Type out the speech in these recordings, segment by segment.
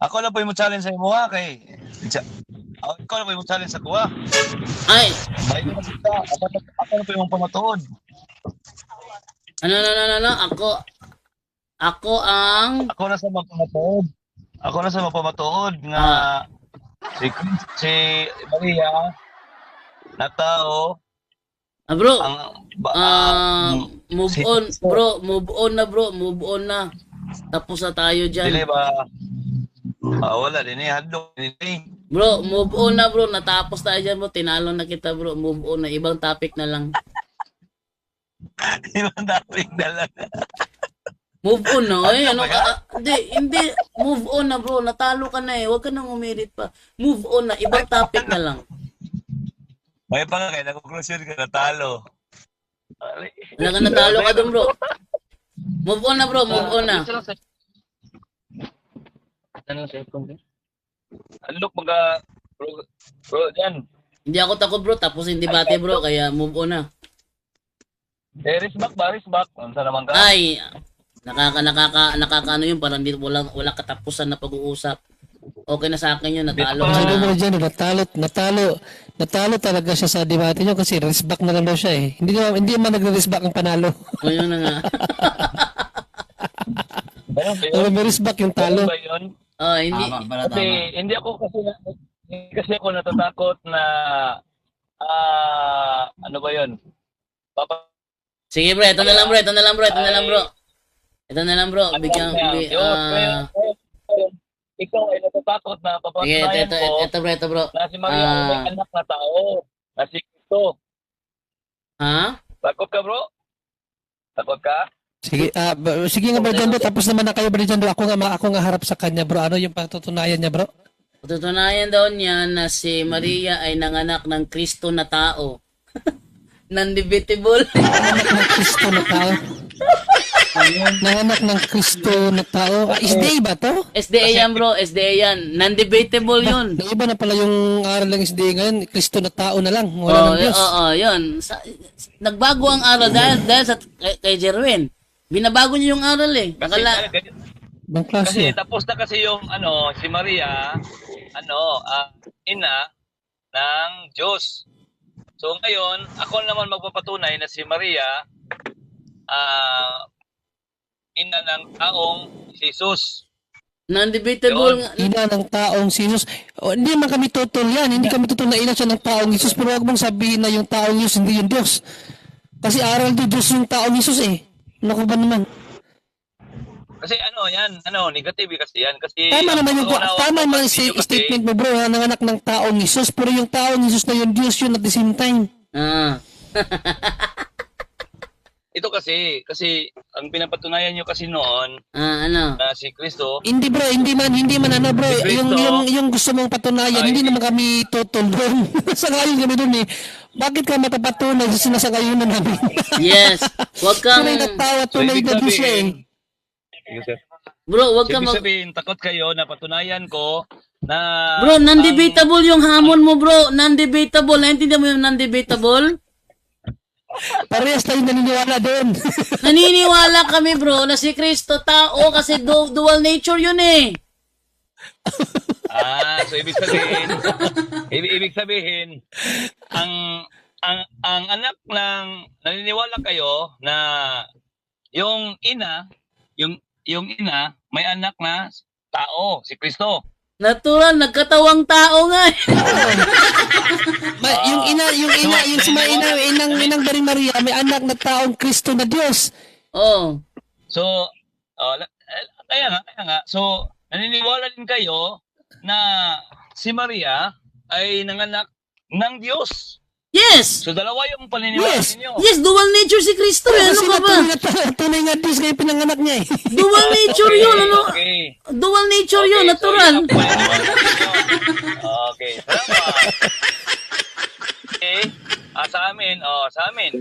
Ako lang po yung challenge sa imo ha kay. Ako lang po yung challenge sa kuha. Ay, May ko kita. Ako lang po yung pamatuod. ano, ako ang, Ako na sa magpamatuod. Ako na sa magpamatuod nga ah, si Maria na tao bro, ang move si on, bro, move on na. Tapos na tayo dili dyan. ba wala din hadlok din. Bro, move on na bro, natapos tayo dyan bro, tinalo na kita bro, move on na, ibang topic na lang. Ibang topic na lang. Move on na, Ano ba yan? hindi, move on na bro, natalo ka na huwag ka nang umirit pa. Move on na, ibang topic na lang. May pa nga kaya nag-conclusion ka natalo. Wala ka natalo ka dun bro. Move on na bro, move on na. Ano sa phone? Hadlok mga bro diyan. Hindi ako takot bro, tapos hindi debate bro, kaya move on na. Risback ba? Risback. Ano sa naman ka? Ay, nakakaano yun, parang wala katapusan na pag-uusap. Okay na sa akin yun, natalo ka Sabi na. mo dyan, natalo talaga siya sa debate niyo kasi race back na lang daw siya eh. Hindi man nagre-race back ang panalo. O yun na nga. Ano ba Pero yun? may race back yung Ano talo. ba yun? Oh, hindi. Kasi hindi kasi ako natatakot na ano ba yun? Papa Sige bro, ito na lang bro. Ito na lang bro. Bigyan, ikaw ay natatakot na sige, papatunayan ko ito bro. na si Maria ay may anak na tao. Na si Cristo. Ha? Takot ka bro? Takot ka? Sige, sige nga bro John bro, tapos naman na kayo bro John bro. Ako nga harap sa kanya bro. Ano yung patutunayan niya bro? Patutunayan daw niya na si Maria ay nanganak ng Kristo na tao. Non-debatable. Nanganak ng Kristo na tao. Nanganak ng Kristo na tao. SDA ba to? SDA yan bro, SDA yan. Non-debatable yun. Naiba na pala yung aral ng SDA ngayon. Kristo na tao na lang. Wala ng Diyos. Yun. Nagbago ang aral dahil sa kay Jerwin. Binabago niya yung aral eh. Bang Kasi klase. tapos na kasi yung si Maria ina ng Diyos. So ngayon, ako naman magpapatunay na si Maria ina ng taong Jesus. Non-debatable nga. Ina ng taong si Jesus. Hindi man kami tutol yan. Hindi kami tutol na ina siya ng taong Jesus. Pero huwag mong sabihin na yung taong Jesus hindi yung Diyos. Kasi aral do Diyos yung taong Jesus eh. Naku ba naman? Kasi negative kasi yan. Kasi Tama naman yung tama naman kasi, statement mo bro. Nanganak ng taong Jesus. Pero yung taong Jesus na yung Diyos yun at the same time. ito kasi ang pinapatunayan nyo kasi noon Ano? na si Kristo. Hindi bro, hindi man ano bro, Si Cristo. yung gusto mong patunayan, Ay, hindi naman kami tutol doon. Sangayon kami doon eh. Bakit ka matapatunay sa sinasangayunan namin? Yes. Huwag kang Tunay na tawa, So, tunay ibig na Diyos siya eh. bro, huwag So, kang ibig sabihin, takot kayo na patunayan ko na Bro, non-debatable yung hamon mo, bro. Non-debatable. Naintindihan mo yung non-debatable? Parehas tayo naniniwala doon. Naniniwala kami, bro, na si Kristo tao kasi dual nature yun eh. so ibig sabihin, ang anak ng naniniwala kayo na yung ina may anak na tao, si Kristo. Natural, nagkatawang tao nga eh. Yung inang Baring Maria, may anak na taong Kristo na Diyos. Oh. So, kaya nga. So, naniniwala din kayo na si Maria ay nanganak ng Diyos. Yes! So, dalawa yung paniniwala Yes. ninyo. Yes, dual nature si Kristo eh. Ano Kasi ka ba? tunay nga Diyos kayo pinanganak niya eh. Dual nature yun, ano? Okay. Dual nature yun, Okay, natural. So, yun ang paniniwala ninyo. Okay, salamat. Okay. Sa amin.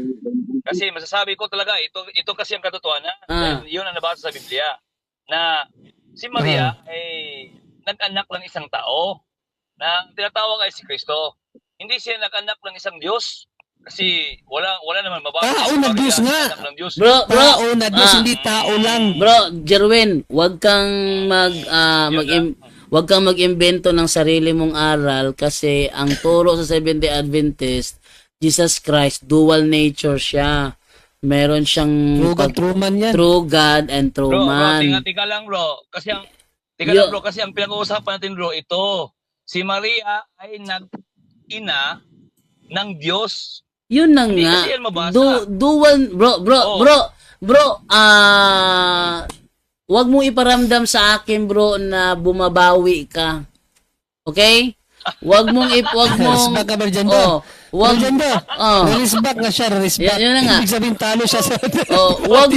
Kasi masasabi ko talaga, ito kasi ang katotohanan. Yun ang nabasa sa Biblia. Na si Maria ay nag-anak ng isang tao na tinatawag ay si Kristo. Hindi siya nag-anak ng isang Diyos. Kasi wala naman mabasa. Tao na Diyos nga. Anak ng Diyos. Bro, Tao na Diyos, hindi tao lang. Bro, Jerwin, wag kang Huwag kang mag-imbento ng sarili mong aral kasi ang turo sa Seventh-day Adventist, Jesus Christ, dual nature siya. Meron siyang True man yan. true God and true Bro, man. tika lang bro. Kasi ang pinag-uusapan natin bro, ito. Si Maria ay nag-ina ng Diyos. Yun na Hindi nga. kasi yan mabasa. Dual, Oh. bro, wag mo iparamdam sa akin, bro, na bumabawi ka. Okay? Wag mong Release back ka ba dyan do? wag Dyan do. oh. Release back na siya, release back. Yun na nga. Ibig sabihin talo siya sa... wag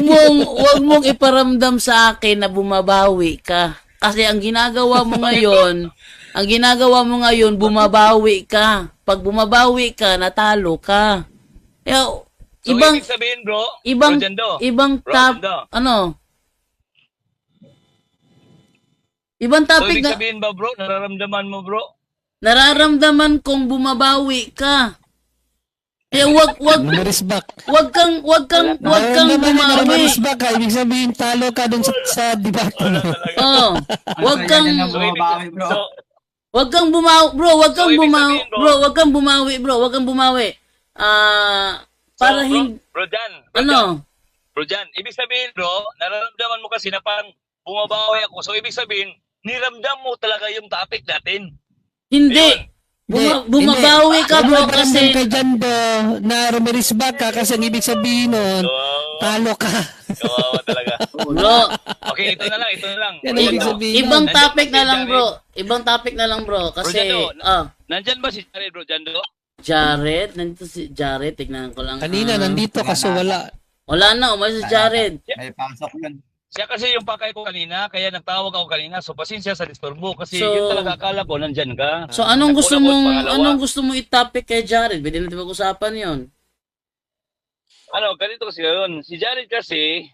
mong iparamdam sa akin na bumabawi ka. Kasi ang ginagawa mo ngayon, bumabawi ka. Pag bumabawi ka, natalo ka. Kaya, So, ibig sabihin bro, ibang bro, Jando, ibang Bro, tap Jando. Ibang So, topic ibig na sabihin ba bro, nararamdaman mo bro? nararamdaman kong bumabawi ka. Kaya wag Release back. kang bumawi. Release back ka. Ibig sabihin talo ka dun sa debate. Oh, wag kang Bumabawi, bro. So, wag kang bumawi, bro. Wag kang So, ibig bumawi, sabihin, bro, bro. Wag kang bumawi, bro. Wag kang bumawi. Para hindi bro Jan, ano? Bro Jan, ibig sabihin bro, nararamdaman mo kasi na parang bumabawi ako. So ibig sabihin, niramdam mo talaga yung topic natin. Hindi. Bumabawi ka, bro, kasi kay Jando na release back ka kasi ang ibig sabihin nun, talo ka. Kawawa talaga. bro, Okay, ito na lang. Yan ang ibig sabihin. ibang Nandyan topic ba si na lang, Jared? bro. Ibang topic na lang, bro, kasi Bro, Nandyan ba si Jared bro, Jando? Jared, nandito si Jared, tignan ko lang. Kanina nandito kaso wala. Wala na, umalis si Jared. May pasok yun. Siya kasi yung pakay ko kanina, kaya nagtawag ako kanina. So pasensya sa disturbo kasi So- yun talaga akala ko nandyan ka. So anong gusto Nagkulang mong ko pangalawa. i-topic kay Jared? Pwede natin pag-usapan 'yon. Ganito kasi yun. Si Jared kasi,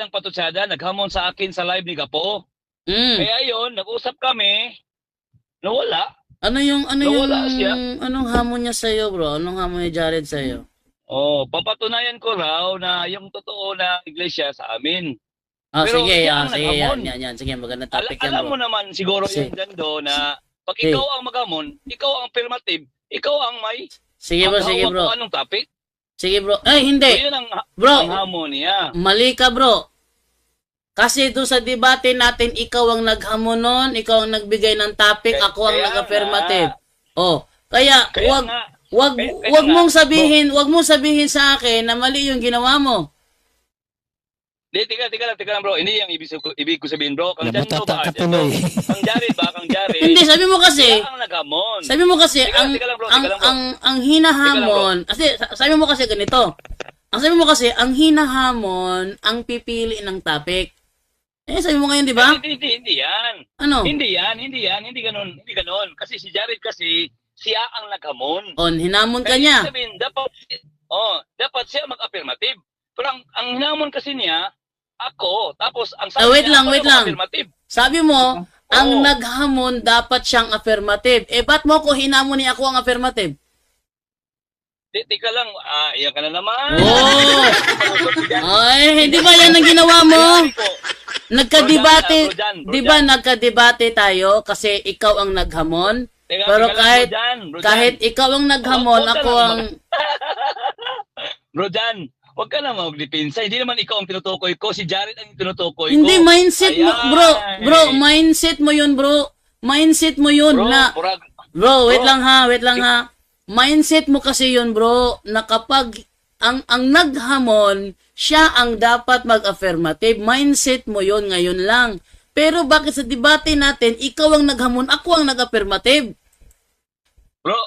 patutsada, naghamon sa akin sa live ni Gapo. Mm. Kaya yun, nag-usap kami, nawala. Ano siya. anong hamon niya sa bro? Anong hamon ni Jared sa iyo? Papatunayan ko raw na yung totoo na iglesia sa amin. Pero Sige, siya ang sige, naghamon. yan. Sige, magandang topic yan, Alam bro. mo naman siguro Sige. yung Jando na pag Sige. ikaw ang maghamon, ikaw ang affirmative, ikaw ang may Sige, bro, sige, maghawak bro. kung anong topic. Sige, bro. Ay, So, hindi. yun ang Bro, hamon niya. mali ka, bro. Kasi doon sa debate natin, ikaw ang naghamon nun, ikaw ang nagbigay ng topic, Kaya- ako ang kaya nag-affirmative. nga. Kaya Kaya wag nga. wag Kaya wag nga, mong sabihin sa akin na mali yung ginawa mo. Tika lang bro. Hindi yung ibig ko sabihin bro. Kang Jando Nabutata ba? ka tuloy. Kang Jared ba? Kang Jared. Hindi, sabi mo kasi, Siya ang naghamon. Teka lang, bro. Teka lang, bro. ang hinahamon, kasi sabi mo kasi ganito. Ang hinahamon ang pipili ng topic. Sabi mo ngayon, di ba? Hindi yan. Ano? Hindi ganun. Hindi ganun. Kasi si Jared kasi, siya ang naghamon. Hinamon ka Kaya niya. ibig sabihin, dapat siya mag-affirmative. Pero ang hinamon kasi niya, ako. Tapos, ang sabi Wait niya, lang, ako wait yung lang. affirmative. Sabi mo, ang Oo. naghamon dapat siyang affirmative. Ba't mo ko hinamon ni ako ang affirmative? Tika lang, iyan ka na naman. Ay, hindi ba yan ang ginawa mo? Nagka-debate, Bro Jan, di ba nagka-debate tayo kasi ikaw ang naghamon? Pero kahit ikaw ang naghamon, ako ang... Bro Jan, huwag ka na magdepensa. Hindi naman ikaw ang tinutukoy ko. Si Jared ang tinutukoy ko. Hindi, mindset mo, Ayan. bro, mindset mo yun, bro. Mindset mo yun Bro, na... Bro, wait Bro. lang ha. Mindset mo kasi yun, bro, na kapag ang naghamon, siya ang dapat mag-affirmative. Mindset mo yun ngayon lang. Pero bakit sa debate natin, ikaw ang naghamon, ako ang nag-affirmative? Bro,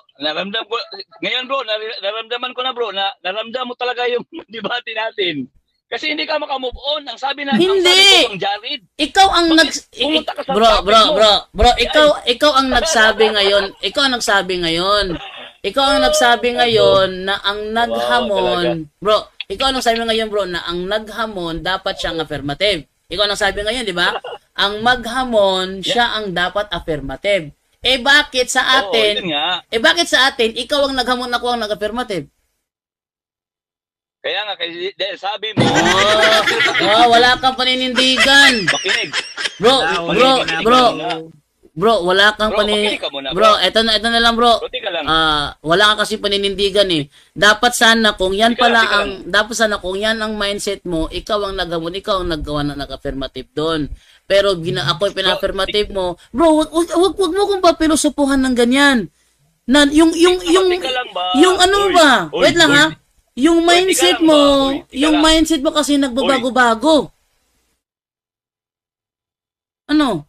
ngayon bro, naramdaman ko na bro, na naramdaman mo talaga yung debate natin. Kasi hindi ka makamove on. Ang sabi na, Hindi. ang sabi ko kang Jared. Ikaw ang Pumunta ka sa Bro, topic mo. ikaw ang nagsabi ngayon. Ikaw ang nagsabi ngayon na ang naghamon. Bro, ikaw ang nagsabi ngayon, bro, na ang naghamon dapat siyang affirmative. Ikaw ang nagsabi ngayon, di ba? Ang maghamon, siya ang dapat affirmative. Bakit sa atin? Oo, yun nga. Bakit sa atin ikaw ang naghamon, ako ang nag-affirmative? Kaya nga, dahil sabi mo, Wala kang paninindigan. makinig. Bro, bro, bro, bro, wala kang Bro, makinig ka muna, Bro, eto na lang, bro. Bro, tika lang. Wala ka kasi paninindigan eh. Dapat sana kung yan Tika pala lang. dapat sana kung yan ang mindset mo, ikaw ang naghamon, ikaw ang naggawa ng nag-affirmative doon. Pero ako pina-affirmative mo, bro, wag mo kong papilosopuhan ng ganyan. Na yung Tika lang ba? yung ano Uy, ba? uy, Wait lang uy. ha. Yung Uy, mindset tika lang mo, ba? Uy, tika yung lang. mindset mo kasi nagbabago-bago. Ano?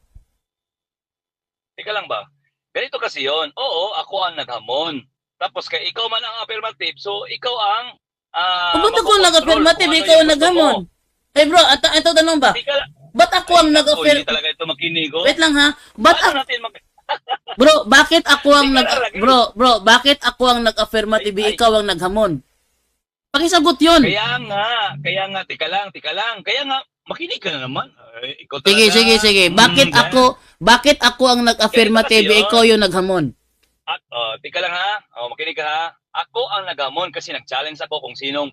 Teka lang ba? Ganito kasi yon. Oo, ako ang naghamon. Tapos kay ikaw man ang affirmative, so ikaw ang Ba't ako magkocontrol nag-affirmative, kung ano ikaw yung ang gusto naghamon? mo. Eh bro, ito tanong ba? Teka lang. Ba't ako ang Ay, naku, nag-affirmative? Hindi talaga ito makinig. Oh. Wait lang ha. Ba't Paano natin bro, bakit ako ang Teka lang, lagi. bro, bakit ako ang nag-affirmative, Ay. ikaw ang naghamon? Pakisagot 'yun. Kaya nga, tika lang. Kaya nga, makinig ka na naman. Ay, ikaw Sige, talaga. sige. Bakit ako ang nag-affirmative, Ganito kasi ikaw yung naghamon? At, tika lang ha. Makinig ka ha. Ako ang naghamon kasi nag-challenge ako kung sinong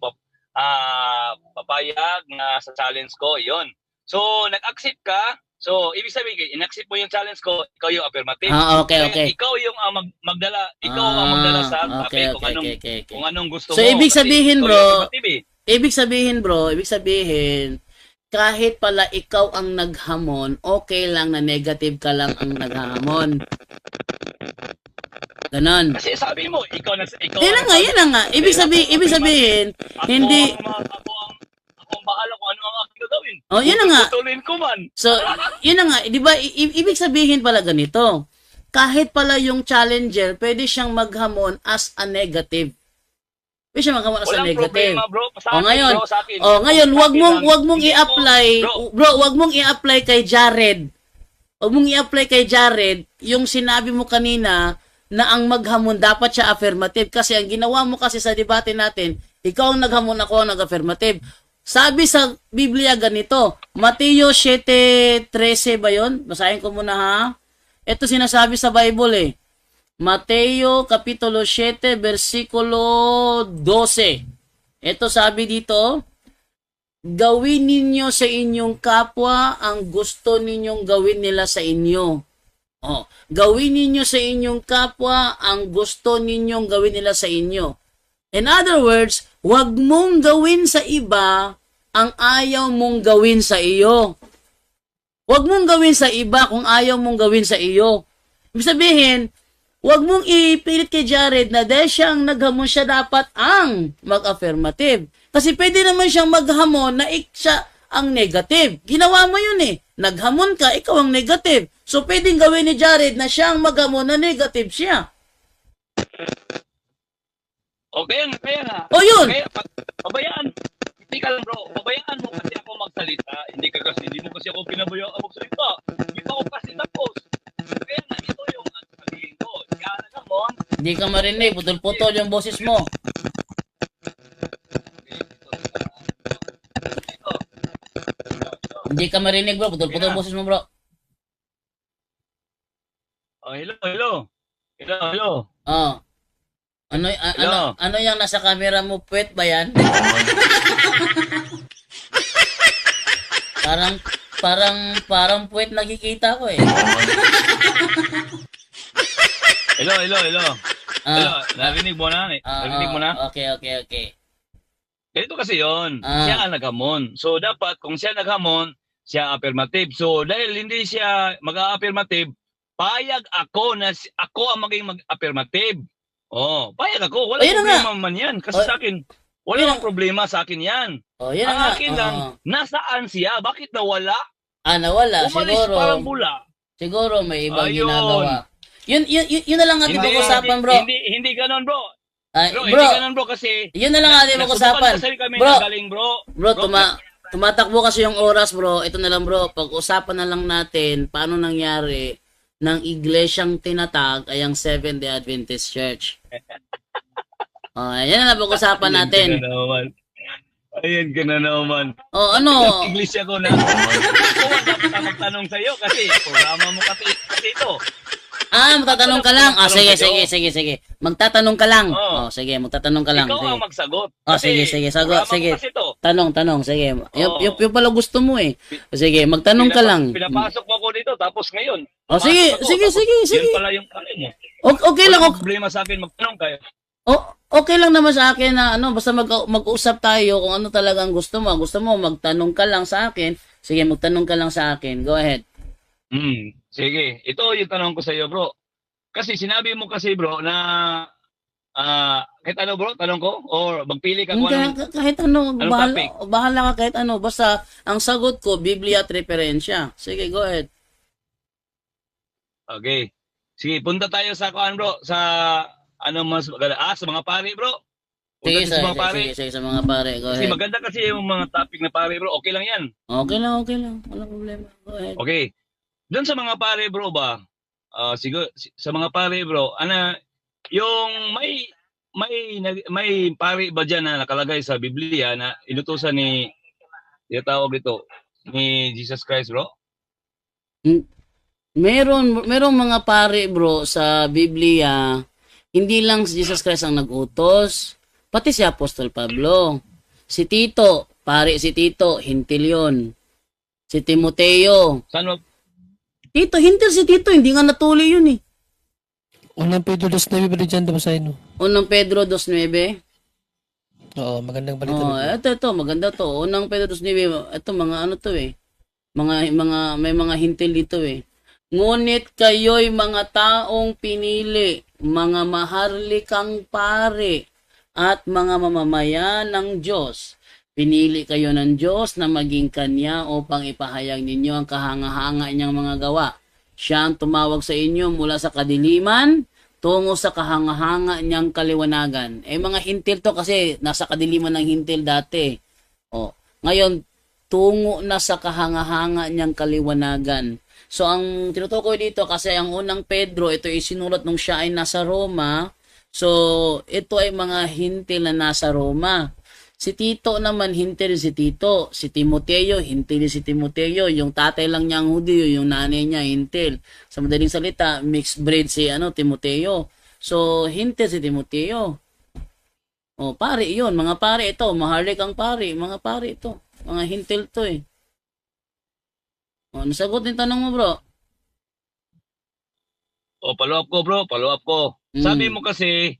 papayag na sa challenge ko. Yon. So, nag-accept ka. So, ibig sabihin, in-accept mo yung challenge ko, ikaw yung affirmative. Okay. Kaya ikaw yung magdala, ang magdala sa okay. kung anong gusto So, mo. ibig Kasi sabihin, ikaw bro, yung affirmative eh. Ibig sabihin, kahit pala ikaw ang naghamon, okay lang na negative ka lang ang naghamon. Ganon. Kasi sabi mo, ikaw Yan na nga. Ibig sabihin, hindi... Ako ang bahala kung ano ang aking gagawin. Oh, yun na nga. Tutuloyin ko man. So, yun na nga, di ba, ibig sabihin pala ganito, kahit pala yung challenger, pwede siyang maghamon as a negative. Pwede siyang maghamon as a Walang negative. problema, bro. Sa O akin, ngayon, bro, sa akin. ngayon, Sa wag akin mong lang. wag mong Hindi mo- i-apply, Bro, wag mong i-apply kay Jared. Wag mong i-apply kay Jared yung sinabi mo kanina na ang maghamon dapat siya affirmative kasi ang ginawa mo kasi sa debate natin, ikaw ang naghamon, ako ang nag-affirmative. Sabi sa Biblia ganito, Mateo 7:13 ba yun? Basahin ko muna ha. Ito sinasabi sa Bible eh. Mateo Kapitulo 7, versikulo 12. Ito sabi dito, gawin ninyo sa inyong kapwa ang gusto ninyong gawin nila sa inyo. Gawin ninyo sa inyong kapwa ang gusto ninyong gawin nila sa inyo. In other words, wag mong gawin sa iba ang ayaw mong gawin sa iyo. Wag mong gawin sa iba kung ayaw mong gawin sa iyo. Ibig sabihin, wag mong ipilit kay Jared na dahil siyang naghamon siya dapat ang mag-affirmative. Kasi pwede naman siyang maghamon na siya ang negative. Ginawa mo yun eh. Naghamon ka, ikaw ang negative. So pwedeng gawin ni Jared na siyang maghamon na negative siya. O, kaya nga. O yun. Kaya, pabayaan. Hindi ka lang, bro. Pabayaan mo kasi ako magsalita. Hindi mo kasi ako pinabayaan magsalita. Hindi pa ako kasi tapos. Kaya nga, ito yung sabihin ko. Kaya na naman. Hindi ka marinig, putol-putol yung boses mo. Hindi ka marinig bro, putol-putol yung boses mo bro. Oh, hello. Oh. Ano yung nasa camera mo, puwet ba yan? parang puwet nakikita ko eh. Hello. Hello, narinig mo na. Narinig mo na? Okay. Ganito kasi yon. Siya ang naghamon. So, dapat kung siya naghamon, siya affirmative. So, dahil hindi siya mag-affirmative, payag ako na ako ang maging mag-affirmative. Payag ako. Wala problema man yan. Kasi sa akin, walang problema sa akin yan. Ang akin lang, nasaan siya? Bakit nawala? Nawala. Umalis Siguro. parang bula. Siguro may ibang ginagawa. Yun na lang natin pag-usapan bro. Hindi ganun bro. Bro, hindi ganun bro kasi yun na lang natin pag-usapan. Bro, tumatakbo kasi yung oras bro. Ito na lang bro, pag-usapan na lang natin paano nangyari ng iglesyang tinatag ay ang Seventh-day Adventist Church. Yan na pag-usapan natin. Ayan ka na naman. Ano? Iglesia ko na. Ako dapat ang magtanong sa'yo kasi programa mo kasi ito. Magtatanong ka lang. Sige. Magtatanong ka lang. Oo. Sige, magtatanong ka lang. Ikaw Sige. ang magsagot. Sige, sagot. programa ko Sige. kasi to. Tanong, sige. Oo. Yung pala gusto mo eh. Sige, magtanong ka lang. Pinapasok mo ko dito, tapos ngayon. Sige, pumasok ako, sige, tapos sige. Yan pala yung ano mo. Okay lang, Walang problema sa akin, magtanong kayo. okay lang naman sa akin na basta mag-usap tayo kung ano talagang gusto mo. Gusto mo, magtanong ka lang sa akin. Sige, magtanong ka lang sa akin. Go ahead. Sige, ito yung tanong ko sa iyo, bro. Kasi sinabi mo kasi, bro, na kahit ano, bro, tanong ko? Or magpili ka kung anong... Kahit ano, anong topic? bahala ka kahit ano. Basta, ang sagot ko, Biblia at referensya. Sige, go ahead. Okay. Sige, punta tayo sa kuan, bro, sa ano mas maganda. Sa mga pare, bro. Punta tayo sa mga pare. Sige, sa mga pare. Go Kasi ahead. maganda kasi yung mga topic na pare, bro. Okay lang yan. Okay lang. Walang problema. Go ahead. Okay. Doon sa mga pare, bro, ba? Siguro, sa mga pare, bro, yung may pare ba dyan na nakalagay sa Biblia na inutusan ni, tawag ito, ni Jesus Christ, bro? Merong mga pare, bro, sa Biblia, hindi lang si Jesus Christ ang nag-utos, pati si Apostol Pablo. Si Tito, pare si Tito, hintil yun. Si Timoteo. Saan mo? Tito, hintil si Tito, hindi nga natuli yun eh. Unang Pedro 2:9 ba dyan basahin mo? Unang Pedro 2:9. Oo, magandang balita. Ito, maganda to. Unang Pedro 2:9, ito mga ano to eh. May mga hintil dito eh. Ngunit kayo'y mga taong pinili, mga maharlikang pare, at mga mamamayan ng Diyos. Pinili kayo ng Diyos na maging Kanya upang ipahayag ninyo ang kahanga-hanga niyang mga gawa. Siya ang tumawag sa inyo mula sa kadiliman tungo sa kahanga-hanga niyang kaliwanagan. Mga hintil to kasi nasa kadiliman ng hintil dati. Ngayon, tungo na sa kahanga-hanga niyang kaliwanagan. So, ang tinutukoy dito kasi ang unang Pedro, ito ay sinulat nung siya ay nasa Roma. So, ito ay mga hintil na nasa Roma. Si Tito naman, hintil si Tito. Si Timoteo, hintil si Timoteo. Yung tatay lang niya ang Hudyo, yung nanay niya, hintil. Sa madaling salita, mixed breed si Timoteo. So, hintil si Timoteo. Pare yun. Mga pare ito. Maharlik ang pare. Mga pare ito. Mga hintil to eh. Nasagot yung tanong mo, bro. Follow up ko, bro. Follow up ko. Sabi mo kasi,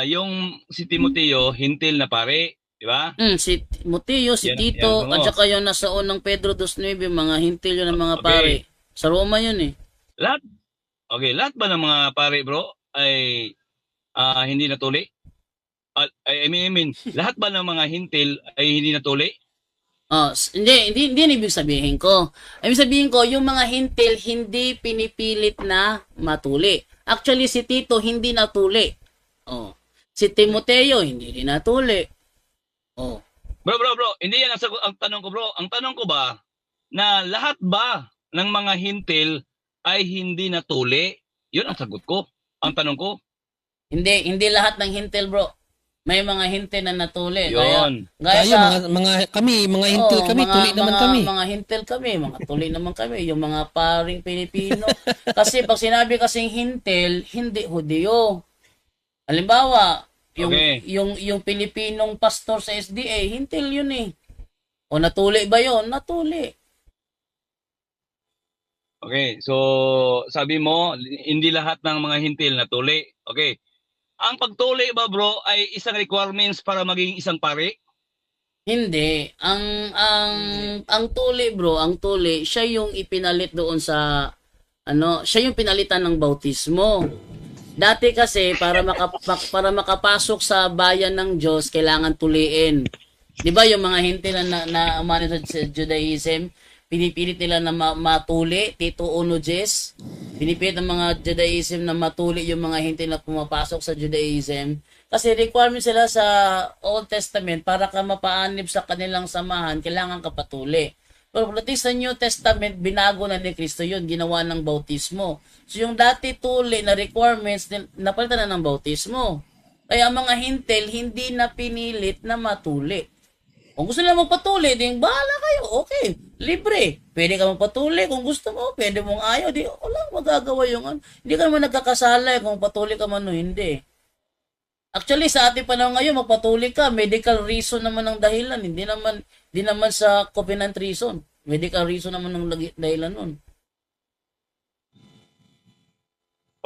yung si Timoteo, hintil na pare, di ba? Si Timoteo, si Yan, Tito, yan, at saka yung nasa unang Pedro 2:9, mga hintil yun ng mga pare. Sa Roma yun eh. Lahat ba ng mga pare, bro, ay hindi natuli? I mean, lahat ba ng mga hintil ay hindi natuli? Hindi ibig sabihin ko. Ibig sabihin ko, yung mga hintil, hindi pinipilit na matuli. Actually, si Tito, hindi natuli. Si Timoteo, hindi rin natuli. Bro, hindi yan ang tanong ko, bro. Ang tanong ko ba, na lahat ba ng mga hintil ay hindi natuli? Yun ang sagot ko. Ang tanong ko. Hindi lahat ng hintil, bro. May mga hintil na natuli. Yun. Mga hintil kami, tuli naman kami. Mga hintil kami, mga tuli naman kami. Yung mga paring Pilipino. Kasi pag sinabi kasing hintil, hindi Hudyo. Halimbawa, yung Pilipinong pastor sa SDA, hintil yun eh. Natuli ba yun? Natuli. Okay, so sabi mo, hindi lahat ng mga hintil natuli. Okay. Ang pagtuli ba, bro, ay isang requirements para maging isang pare? Hindi. Ang tuli, bro, siya yung ipinalit doon sa siya yung pinalitan ng bautismo. Dati kasi para makapasok sa bayan ng Diyos, kailangan tuliin. 'Di ba yung mga hintil na umano sa Judaism, pinipilit nila na matuli, Tito 1:10. Pinipilit ng mga Judaism na matuli yung mga hintil na pumapasok sa Judaism. Kasi requirement sila sa Old Testament para ka mapaanib sa kanilang samahan, kailangan ka patuli. Pero pagdating sa New Testament, binago na ni Kristo yun, ginawa ng bautismo. So yung dati tuli na requirements, napalitan na ng bautismo. Kaya ang mga hintil, hindi na pinilit na matuli. Kung gusto nila magpatuli, din bahala kayo, okay. Libre. Pwede ka magpatuli kung gusto mo. Pwede mong ayaw. Di, wala magagawa yung ano. Hindi ka naman nagkakasala kung patuli ka man o hindi. Actually, sa ating panahon ngayon, magpatuli ka. Medical reason naman ang dahilan. Hindi naman sa covenant reason. Medical reason naman ang dahilan nun.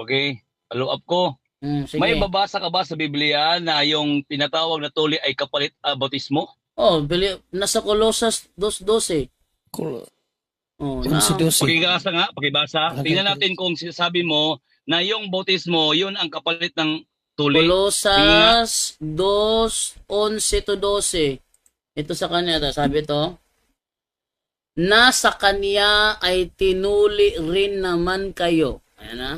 Okay, follow up ko. Sige. May babasa ka ba sa Biblia na yung tinatawag na tuli ay kapalit bautismo? Oh, nasa Colossus 2:12. Oh, na. Pakibasa nga, pakibasa. Tingnan natin kung sinasabi mo na yung bautismo, yun ang kapalit ng tuli. Colossus 2:11 to 12. Ito sa kanya, sabi to, na sa kanya ay tinuli rin naman kayo. Ayan na.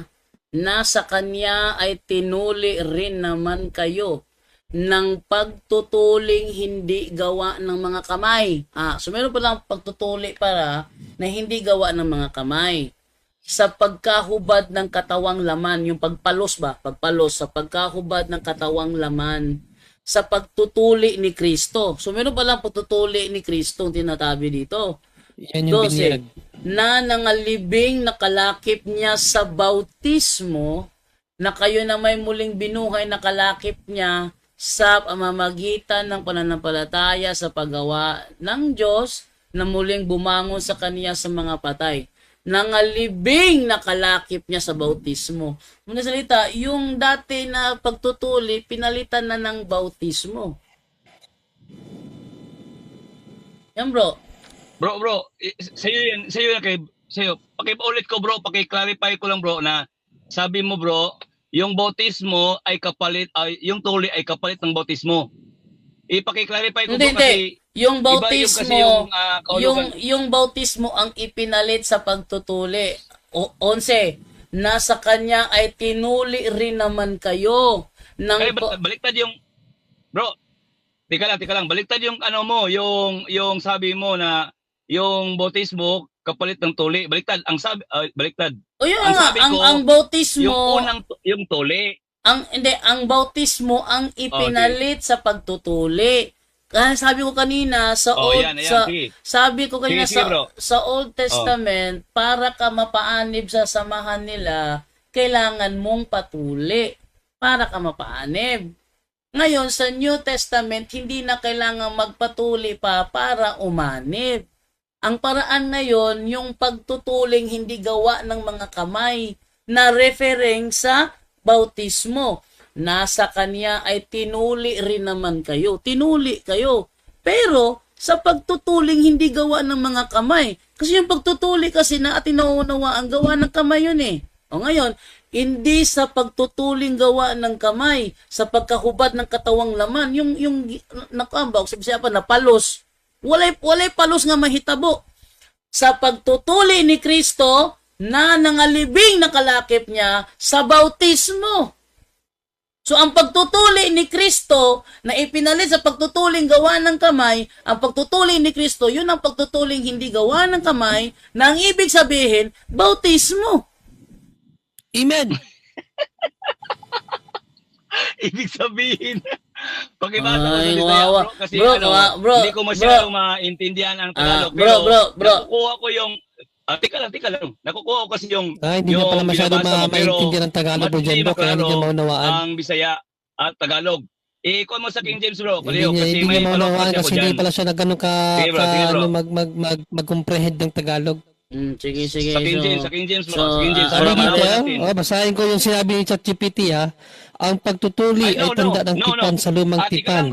Na sa kanya ay tinuli rin naman kayo ng pagtutuling hindi gawa ng mga kamay. So meron pa lang pagtutuli para na hindi gawa ng mga kamay. Sa pagkahubad ng katawang laman, yung pagpalos ba? Pagpalos, sa pagkahubad ng katawang laman, sa pagtutuli ni Kristo. So meron pa lang pagtutuli ni Kristo ang tinatabi dito. Yan yung binyag. Na nangalibing nakalakip niya sa bautismo, na kayo na may muling binuhay nakalakip niya sa pamamagitan ng pananampalataya sa paggawa ng Diyos na muling bumangon sa kaniya sa mga patay. Nangalibing nakalakip niya sa bautismo. Muna salita, yung dati na pagtutuli, pinalitan na ng bautismo. Yan bro. Bro, sa'yo yan, sa'yo. Pakipaulit ko bro, pakiclarify ko lang bro na sabi mo bro, yung bautismo ay kapalit, yung tuli ay kapalit ng bautismo. Ipakiclarify ko bro kasi yung bautismo, yung bautismo ang ipinalit sa pagtutuli. 11, nasa kanya ay tinuli rin naman kayo. Baliktad yung, bro, tika lang, baliktad yung ano mo, yung sabi mo na yung bautismo kapalit ng tuli. Baliktad, ang sabi, baliktad. O yun ang sabi ko, ang bautismo, yung tuli. Ang bautismo ang ipinalit sa pagtutuli. Kaya sabi ko kanina sa sa Old Testament, para ka mapaanib sa samahan nila, kailangan mong patuli para ka mapaanib. Ngayon sa New Testament, hindi na kailangan magpatuli pa para umanib. Ang paraan ngayon, yung pagtutuling hindi gawa ng mga kamay na referring sa bautismo. Nasa kanya ay tinuli rin naman kayo. Tinuli kayo. Pero sa pagtutuling hindi gawa ng mga kamay. Kasi yung pagtutuli kasi na ating nauunawa ang gawa ng kamay yun eh. O ngayon, hindi sa pagtutuling gawa ng kamay, sa pagkahubad ng katawang laman, yung nakambag, sabi siya pa, napalos. Walay palos nga mahitabo. Sa pagtutuli ni Kristo na nangalibing nakalakip niya sa bautismo. So ang pagtutuli ni Kristo na ipinalit sa pagtutuling gawa ng kamay, ang pagtutuli ni Kristo, yun ang pagtutuling hindi gawa ng kamay, na ang ibig sabihin, bautismo. Amen. Ibig sabihin, pakibasa ko sa Ay, Bisaya, wawa. bro, kasi Bro, hindi ko masyadong maintindihan ang Tagalog. Bro. Nakukuha ko yung, tika lang. Nakukuha ko kasi yung, hindi niya pala masyadong maintindihan ang Tagalog bro dyan bro, kaya hindi niya maunawaan. Ang Bisaya at Tagalog. Ikuha mo sa King James bro. Hindi niya maunawaan kasi hindi pala siya nagano mag-comprehend ng Tagalog. Sige. Sa King James bro. Basahin ko yung sinabi ni ChatGPT ha. Ang pagtutuli ay tanda ng tipan sa lumang tipan.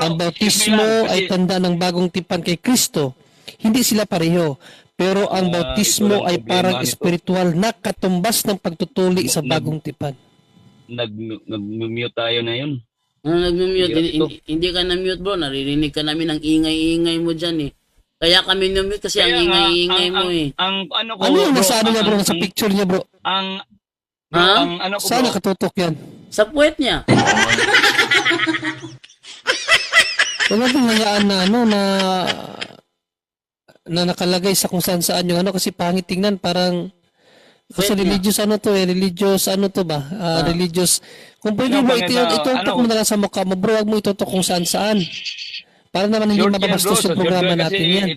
Ang bautismo ay tanda ng bagong tipan kay Kristo. Hindi sila pareho. Pero ang bautismo ay parang espiritual na katumbas ng pagtutuli sa bagong tipan. Nag-mute tayo na yun. Nag-mute. Hindi ka na-mute bro. Naririnig ka namin ang ingay-ingay mo dyan eh. Kaya kami na-mute kasi ang ingay-ingay mo eh. Ano yung nasa ano niya bro? Nasa picture niya bro? Saan nakatutok yan? Sa puwet niya. Wala bang hayaan na na nakalagay sa kung saan yung kasi pangit tingnan parang kasi religious ba? Religious. Kung pwede mo itutok mo na lang sa mukha mo bro, wag mo itutok kung saan. Para naman hindi mababastos yung programa natin yan.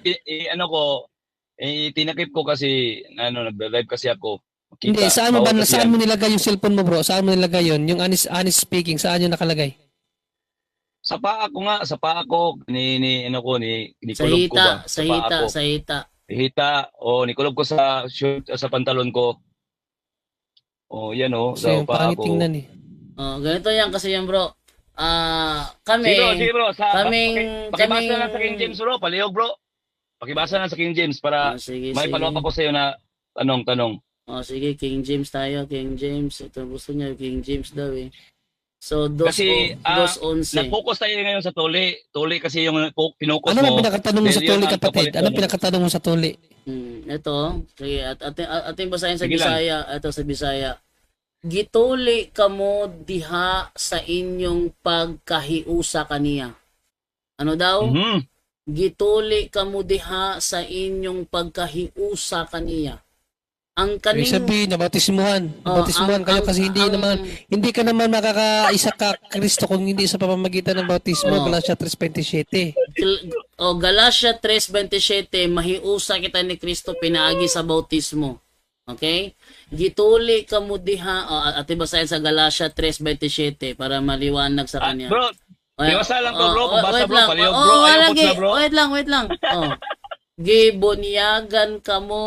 tinakip ko kasi, nag-live kasi ako. Hindi, Makita, saan mo ba, bawal kasi saan yan. mo nilagay yung cellphone mo, bro? Saan mo nilagay yun? Yung honest speaking, saan yun nakalagay? Sa paa ko nga, sa paa ko, Sa nikulog ko ba? hita, sa Sa paa hita, ko. sa hita. Hita, nikulog ko sa shirt, sa pantalon ko. Yan Kasi sa yung paa pangit ko. tingnan eh. Ganito yan kasi yan, bro. Kami, Sige bro, pakibasa kaming, lang sa King James bro, palihog bro. Pakibasa lang sa King James para sige, may sige. follow up ako sa iyo na tanong. Sige, King James tayo, King James. Ito gusto niya, King James daw eh. So, Kasi, dos once. nag-focus tayo ngayon sa tuli. Tuli kasi yung pinukus Ano mo. ba pinakatanong mo sa Dahil yun tuli, ang kapatid? kapalit Ano mo. pinakatanong mo sa tuli? Ito, sige, ating basahin sa Sige lang. Bisaya. Ito sa Bisaya. Gituli kamo diha sa inyong pagkahiusa kaniya. Ano daw? Mhm. Gituli kamo diha sa inyong pagkahiusa kaniya. Ang Ibig kaning sabihin, nabautismuhan. Nabautismuhan kayo kasi hindi ka naman makakaisa ka Kristo kung hindi sa pamamagitan ng bautismo. Galatia 3:27. Galatia 3:27, mahiusa kita ni Kristo pinaagi sa bautismo. Okay? Gituli kamo diha, ate basahin sa Galatia 3:27 para maliwanag sa kanya. Bro, iwasa lang to bro, pabasa wait bro, lang. palihog bro, ayaw po na bro. Wait lang. Gibunyagan kamo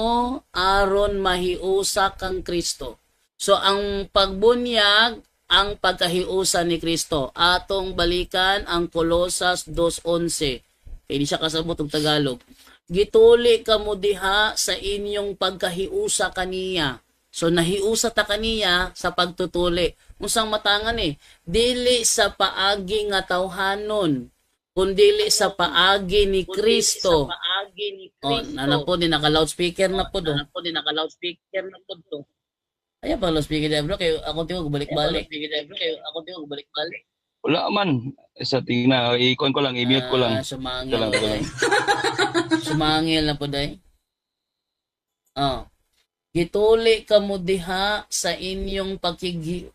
aron mahiusa kang Kristo. So ang pagbunyag ang pagkahiusa ni Kristo. Atong balikan ang Colosas 2:11. Hindi siya kasabot og Tagalog. Gituli kamo diha sa inyong pagkahiusa kaniya. So nahiusa ta kaniya sa pagtutuli. Unsang matangan dili sa paagi nga tawhanon, kundili sa paagi ni Kristo. Nanapod din naka-loudspeaker na po do. Ayan pa loudspeaker na bro, kayo ako tiwag balik-balik. Wala man. Sa tingna, i-con ko lang, i-mute ko lang. Sumangil. Ito lang. Sumangil na po day. Gituli kamo diha sa inyong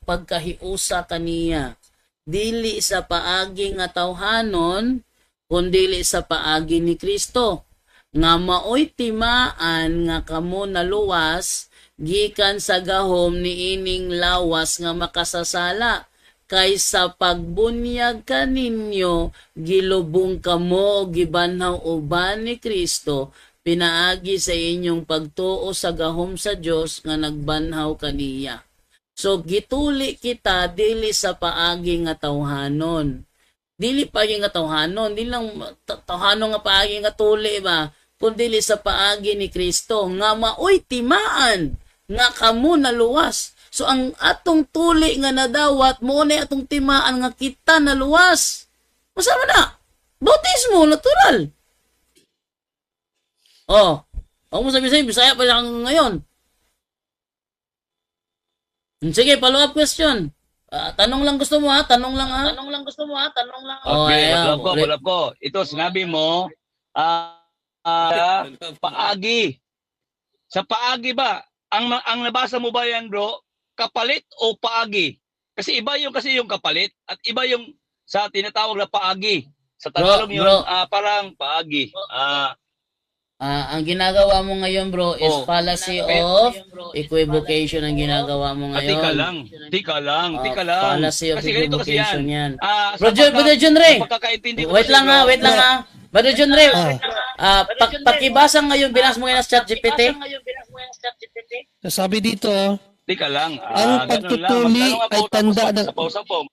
pagkahiusa kaniya. Dili sa paagi nga tawhanon, kundili sa paagi ni Kristo. Nga maoy timaan nga kamo naluwas, gikan sa gahom ni ining lawas nga makasasala. Kaysa pagbunyag kaninyo, gilubong kamo, gibanhaw uban ni Kristo, pinaagi sa inyong pagtuo sa gahom sa Dios nga nagbanhaw kaniya. So gituli kita dili sa paagi nga tawhanon. Dili paagi nga tawhanon, dili lang tawhanon nga paagi nga tuli ba, kundi sa paagi ni Kristo nga maoy timaan nga kamo naluwas. So ang atong tuli nga nadawat mo na atong timaan nga kita naluwas. Masama na. Bautismo natural. Ako mo sabi sa'yo, Bisaya pa lang ngayon. Sige, follow-up question. Tanong lang gusto mo ha? Tanong lang ha? Okay, follow up ko. Ito, sinabi mo, paagi. Sa paagi ba, ang nabasa mo ba yan bro, kapalit o paagi? Kasi iba yung kapalit at iba yung sa tinatawag na paagi. Sa Tagalog yun, parang paagi. Ang ginagawa mo ngayon bro is fallacy of equivocation ang ginagawa mo ngayon. Tika lang. Fallacy of Kasi ganito kasi equivocation yan. Brother John Ray, wait lang ha. Brother John Ray, pakibasa ngayon, binas mo ngayon sa ChatGPT. Sabi dito, tika lang. ang pagtutuli ay tanda ng...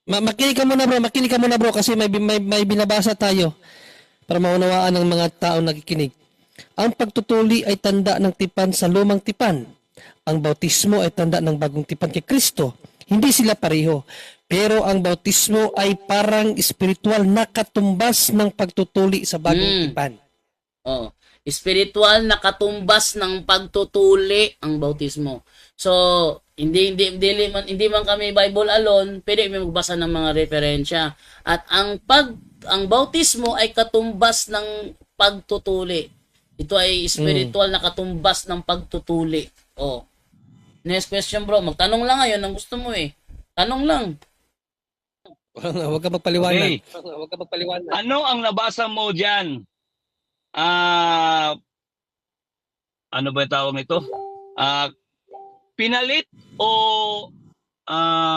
Makinig ka muna bro kasi may binabasa tayo para maunawaan ng mga tao nakikinig. Ang pagtutuli ay tanda ng tipan sa lumang tipan. Ang bautismo ay tanda ng bagong tipan kay Kristo. Hindi sila pareho. Pero ang bautismo ay parang espiritual na katumbas ng pagtutuli sa bagong tipan. Spiritual na katumbas ng pagtutuli ang bautismo. So, hindi man kami Bible alone, pwede kami magbasa ng mga referensya. At ang bautismo ay katumbas ng pagtutuli. Ito ay spiritual na katumbas ng pagtutuli. Next question bro, magtanong lang ngayon ang gusto mo Tanong lang. Huwag ka magpaliwanag. Ano ang nabasa mo diyan? ano ba yung tawag nito? Pinalit o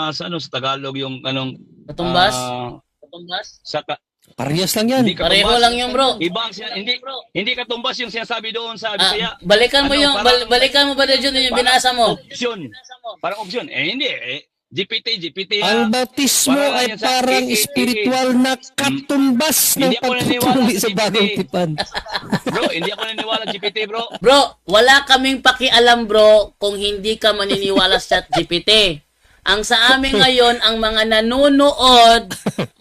sa ano sa Tagalog yung anong Katumbas? sa Parehas lang yan. hindi Pareho katumbas. lang yung bro. Ibang hindi katumbas yung sinasabi doon sa Bisaya. Balikan mo Ano, yung parang- balikan mo ba dyan yung binasa mo? Option. Parang option. Hindi GPT Ang bautismo Parang ay yan sa parang AA. spiritual na katumbas ng Hindi ako naniniwala pagtutuli sa sa bagong GPT. tipan. Bro, hindi ako naniniwala GPT, bro. Bro, wala kaming pakialam bro kung hindi ka maniniwala sa ChatGPT. Ang sa amin ngayon, ang mga nanonood,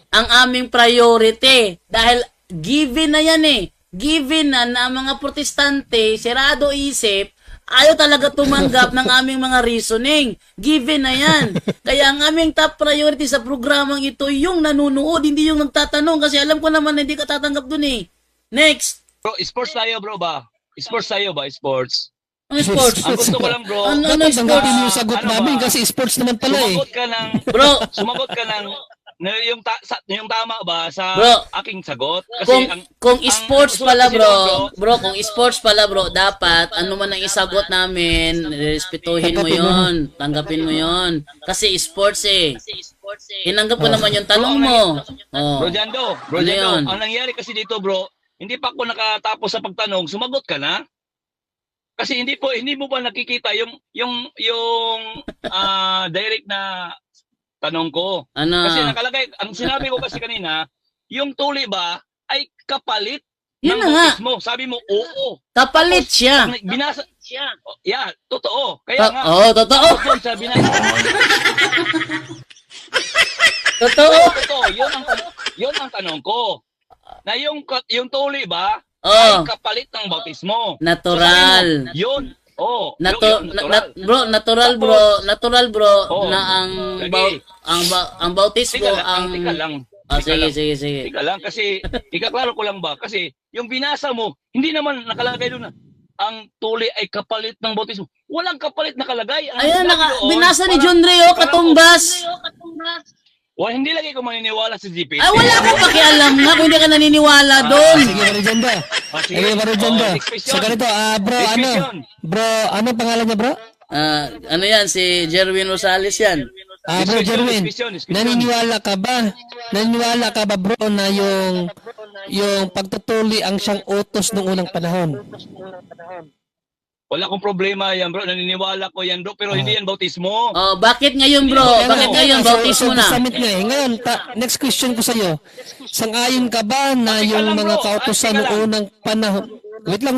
ang aming priority. Dahil given na yan eh. Given na ang mga protestante, sirado isip, ayaw talaga tumanggap ng aming mga reasoning. Given na yan. Kaya ang aming top priority sa programang ito, yung nanonood, hindi yung nagtatanong. Kasi alam ko naman na hindi ka tatanggap dun eh. Next. Bro, sports tayo, bro ba? Sports tayo ba? Sports. Ano sports? Ang gusto ko lang, bro. Ano Dapat sports? tanggapin mo yung sagot Ano namin ba? kasi sports naman pala eh. Sumagot ka ng yung tama ba sa Bro. aking sagot? Kasi Kung sports ang pala kasi bro, doon, kung sports pala bro, dapat ano man ang isagot namin, respetuhin mo yon, tanggapin mo yon. Kasi sports eh. Tinanggap ko naman yung tanong mo. Oh. Bro Jando, Ano yun? ang nangyari kasi dito, bro, hindi pa ako nakatapos sa pagtanong, sumagot ka na. Kasi hindi mo ba nakikita yung direct na tanong ko. Ano? Kasi nakalagay, ang sinabi ko kasi kanina, yung tuli ba ay kapalit Yun ng na nga. bautismo. Sabi mo, oo. Kapalit siya. Ang binasa, yeah, totoo. Kaya nga, Totoo. doon sa binasa, Totoo. totoo, yun ang tanong ko. Na yung tuli ba Oh. ay kapalit ng bautismo. Natural. So, sabi mo, yun. Oh, Natural bro Oo. na Sige. ang bautismo Tika lang. sige. Tika lang kasi ikaklaro ko lang ba kasi yung binasa mo hindi naman nakalagay doon na ang tuli ay kapalit ng bautismo. Walang kapalit nakalagay. Ang Ayun, sinabi doon, binasa ni parang- John Rio parang- katumbas. Hindi lagi ko maniniwala sa GPT. Ay, wala akong pakialam nga kung hindi ka naniniwala doon. Sige, Marijanda. Sige, Marijanda. next question. So ganito, bro, Next ano? question. Bro, ano pangalan niya, bro? Ano yan, si Jerwin Rosales yan. Bro Next Jerwin, question. naniniwala ka ba bro na yung pagtutuli ang siyang utos ng unang panahon? Wala akong problema yan, bro. Naniniwala ko yan, bro. Pero hindi yan bautismo. Oh, bakit ngayon bro? Bakit ngayon bautismo na? Testament nga eh. Ngayon, next question ko sa iyo. Sang-ayon ka ba na Teka yung lang, mga bro. kautusan Teka ng lang. unang panahon? Wait lang.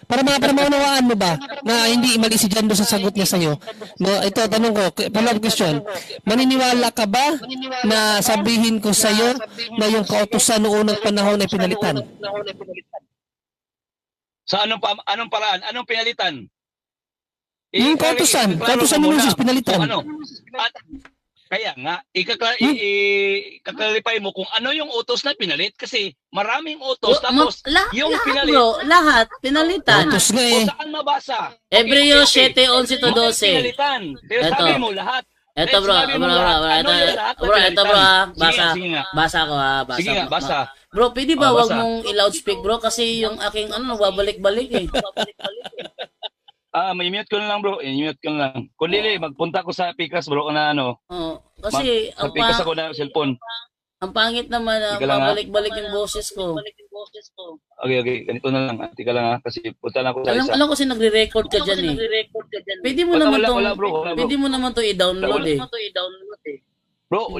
Para maunawaan mo ba na hindi mali si Jando sa sagot niya sa iyo? No, ito tanong ko, follow-up question. Maniniwala ka ba na sabihin ko sa iyo na yung kautusan ng unang panahon ay pinalitan? Sa anong paraan? Anong pinalitan? Yung kautusan ni Moses pinalitan. Kung ano? At, kaya nga, ikaklarify mo kung ano yung utos na pinalit kasi maraming utos tapos yung lahat pinalit. bro, lahat pinalitan. Utos nga O eh. saan mabasa? Hebreo 7:11 to 12. Pinalitan. Pero Eto. sabi mo lahat. Eto bro, Sabi mo lahat. Ano yung lahat na ito bro pinalitan? basa. Sige nga. Basa ko basa. Sige nga, basa. Bro, pwede ba wag Basa. mong i-loudspeak bro kasi yung aking babalik-balik eh. May mute ko na lang, bro. I-mute ko na lang. Kung dili, magpunta ko sa Picas, bro, na ano. Oo, kasi Sa Picas ako na cellphone. ang pangit naman na Tika lang, ha? babalik-balik yung boses ko. Okay. Ganito na lang. Tika lang, ha? Kasi punta na ako sa isa. Alam ko kasi nagre-record ka dyan eh. Pwede mo Wala, naman wala, tong, wala, bro. Wala, bro. pwede mo naman to i-download Wala. eh. Bro,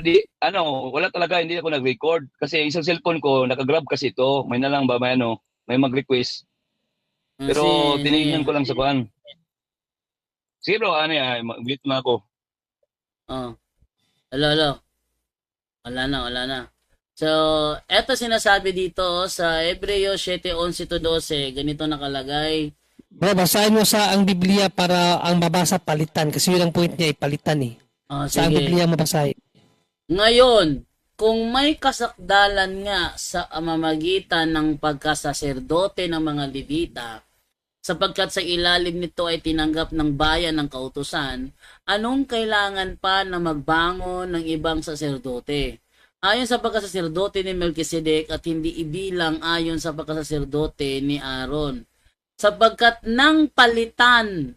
wala talaga, hindi ako nag-record. Kasi isang cellphone ko, nakagrab kasi ito. May na lang ba, may mag-request. Pero tinignan ko lang sa kuan. Sige bro, mag-mute na ako. Oh. Hello. Wala na. So, eto sinasabi dito sa Hebreo 7:11 to 12, ganito nakalagay. Bro, basahin mo sa ang Biblia para ang mabasa palitan kasi yun ang point niya palitan eh. Oh, Sa ang sige. Biblia mabasahin. Ngayon, kung may kasakdalan nga sa mamamagitan ng pagkasaserdote ng mga Levita, sapagkat sa ilalim nito ay tinanggap ng bayan ng kautusan, anong kailangan pa na magbangon ng ibang saserdote? Ayon sa pagkasaserdote ni Melchizedek at hindi ibilang ayon sa pagkasaserdote ni Aaron. sapagkat nang palitan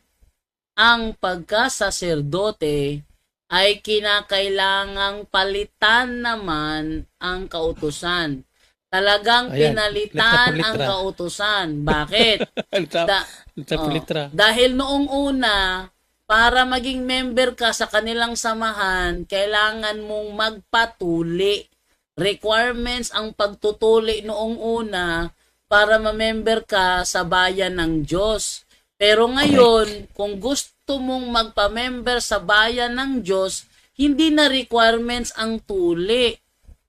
ang pagkasaserdote, ay kinakailangang palitan naman ang kautusan. Talagang Ayan, pinalitan litra por ang litra. kautusan. Bakit? Da- Litra por oh, litra. dahil noong una, para maging member ka sa kanilang samahan, kailangan mong magpatuli. Requirements ang pagtutuli noong una para ma-member ka sa bayan ng Diyos. Pero ngayon, kung gusto mong magpa-member sa bayan ng Diyos, hindi na requirements ang tuli.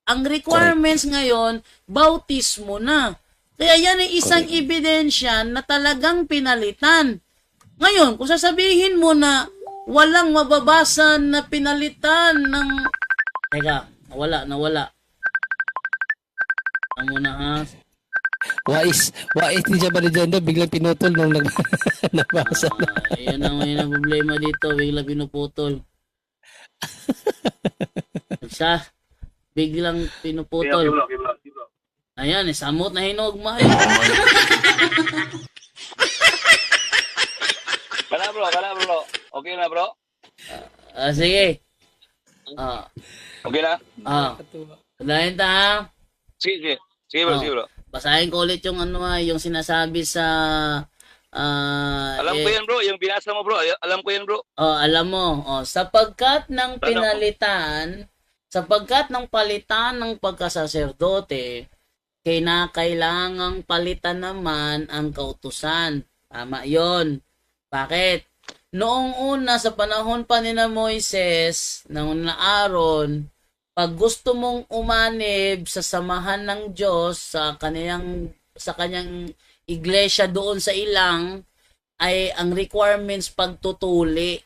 Ang requirements ngayon, bautismo na. Kaya yan ay isang ebidensya na talagang pinalitan. Ngayon, kung sasabihin mo na walang mababasa na pinalitan ng... Teka, nawala. Ano muna ha? Wais ni Jabal Jondo biglang pinutol nung nabasa. Yun ang problema dito, bigla pinuputol. Biglang pinuputol. Ayan, samot na hinugma. Kala bro. Okay na bro? Sige. Okay na? Dahil ta, Sige bro. basahin ko ulit yung yung sinasabi sa Alam ko yan bro, yung binasa mo bro, alam ko yan bro. alam mo, sapagkat ng palitan ng pagkasaserdote, kinakailangang palitan naman ang kautusan. Tama 'yon. Bakit? Noong una sa panahon pa ni Moises, ng Aaron, pag gusto mong umanib sa samahan ng Diyos sa kanyang iglesia doon sa ilang, ay ang requirements pagtutuli.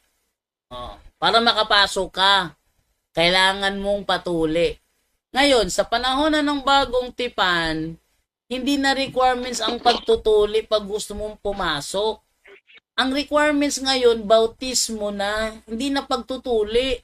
Para makapasok ka, kailangan mong patuli. Ngayon, sa panahon na ng bagong tipan, hindi na requirements ang pagtutuli pag gusto mong pumasok. Ang requirements ngayon, bautismo na, hindi na pagtutuli.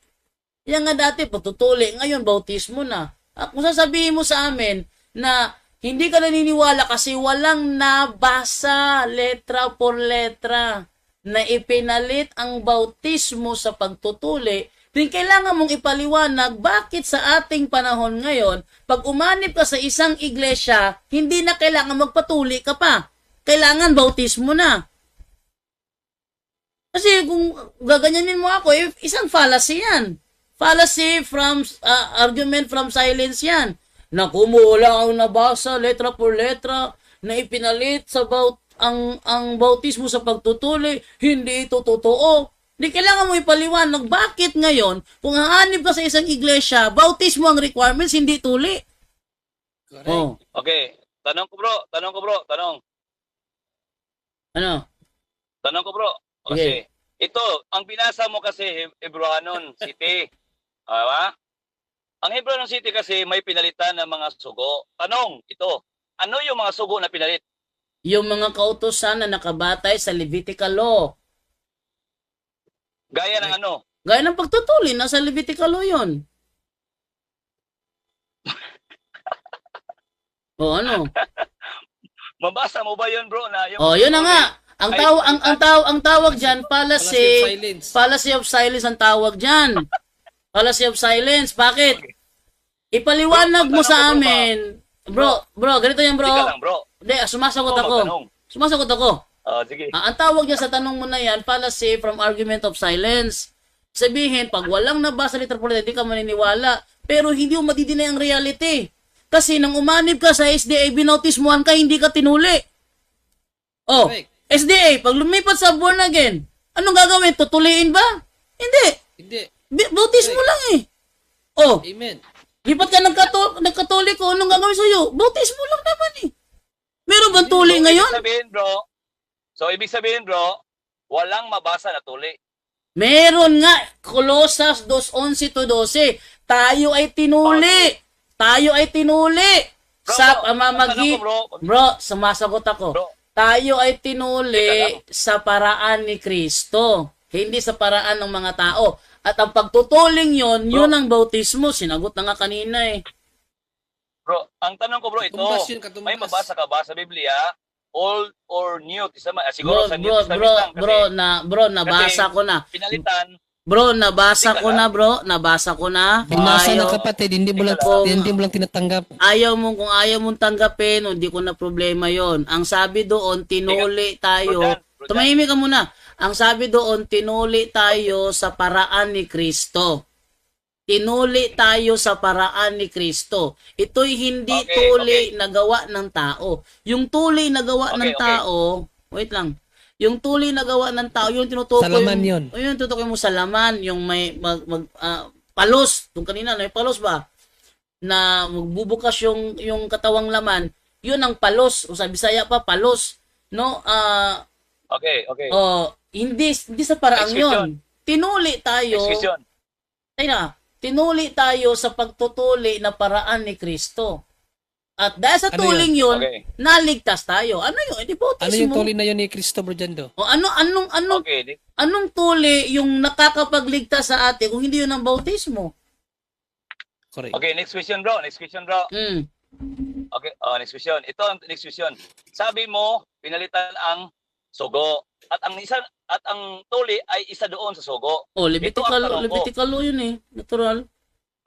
Yan nga dati, patutuli. Ngayon, bautismo na. Kung sasabihin mo sa amin na hindi ka naniniwala kasi walang nabasa letra por letra na ipinalit ang bautismo sa pagtutuli, din kailangan mong ipaliwanag bakit sa ating panahon ngayon, pag umanib ka sa isang iglesia, hindi na kailangan magpatuli ka pa. Kailangan bautismo na. Kasi kung gaganyanin mo ako, isang fallacy yan. Fallacy from argument from silence yan. Na kumuha ang nabasa letra por letra na ipinalit sa ang bautismo sa pagtutuli, hindi ito totoo. Hindi kailangan mo ipaliwanag bakit ngayon kung hahanip ka sa isang iglesia, bautismo ang requirements, hindi tuli. Oh. Okay, tanong ko bro. Ano? Tanong ko bro. Kasi ito, ang binasa mo kasi Hebrewanon City. Diba? Ang Hebrewanon City kasi may pinalitan ng mga sugo. Tanong, ito, ano yung mga sugo na pinalit? Yung mga kautusan na nakabatay sa Levitical law. Gaya ng ano? Gaya ng pagtutuli, nasa Levitical law yun. O ano? Mabasa mo ba yun bro? Na yung Yun na nga. Ang tawag diyan, fallacy of silence ang tawag diyan. Fallacy of silence. Bakit? Ipaliwanag mo sa amin. Bro, ganito yan, bro. Ika lang, bro. Hindi, sumasagot ako. Sige. Ang tawag niya sa tanong mo na yan, fallacy from argument of silence. Sabihin, pag walang nabasa letra por letra, hindi ka maniniwala. Pero hindi mo matidinay ang reality. Kasi nang umanib ka sa SDA, binautismuhan ka, hindi ka tinuli. SDA, pag lumipat sa born again, anong gagawin? Tutuliin ba? Hindi. Bautismo lang eh. Amen. Lipat ka nagkatoliko, anong gagawin sa'yo? Bautismo lang naman eh. Meron bang tuli ngayon? Ibig sabihin bro, walang mabasa na tuli. Meron nga, Colosas 2:11 to 12. Tayo ay tinuli. Sa pamamagi. Bro, sumasagot ako. Bro. Tayo ay tinuli sa paraan ni Kristo, hindi sa paraan ng mga tao. At ang pagtutuling yun ang bautismo. Sinagot na nga kanina eh. Bro, ang tanong ko bro, ito, may mabasa ka ba sa Biblia Old or New Testament. Siguro sa New Testament lang. Nabasa ko na. Pinalitan. Bro, nabasa ko na, bro. Nabasa ko na. Binasa na kapatid, hindi mo lang tinatanggap. Kung ayaw mong tanggapin, hindi ko na problema yon. Ang sabi doon, tinuli tayo. Tumahimik ka muna. Ang sabi doon, tinuli tayo sa paraan ni Kristo. Tinuli tayo sa paraan ni Kristo. Ito'y hindi tuli na gawa ng tao. Yung tuli na gawa ng tao, wait lang. Yung tuli na gawa ng tao, yung tinutukoy sa laman yun. Yung tutukoy mo sa laman, yung may palos. Yung kanina, may palos ba? Na magbubukas yung katawang laman, yun ang palos. O sa Bisaya pa, palos. No? Okay. Hindi sa paraang yun. Tinuli tayo. Tinuli tayo sa pagtutuli na paraan ni Kristo. At dahil sa tuling yun, naligtas tayo. Ano yun? Bautismo. Ano yung tuli na yun ni Kristo, Bro Jando? Anong tuli yung nakakapagligtas sa atin kung hindi yun ang bautismo? Correct. Okay, next question, bro. Okay, next question. Ito ang next question. Sabi mo, pinalitan ang sugo. At ang tuli ay isa doon sa sugo. Levitical law yun eh. Natural.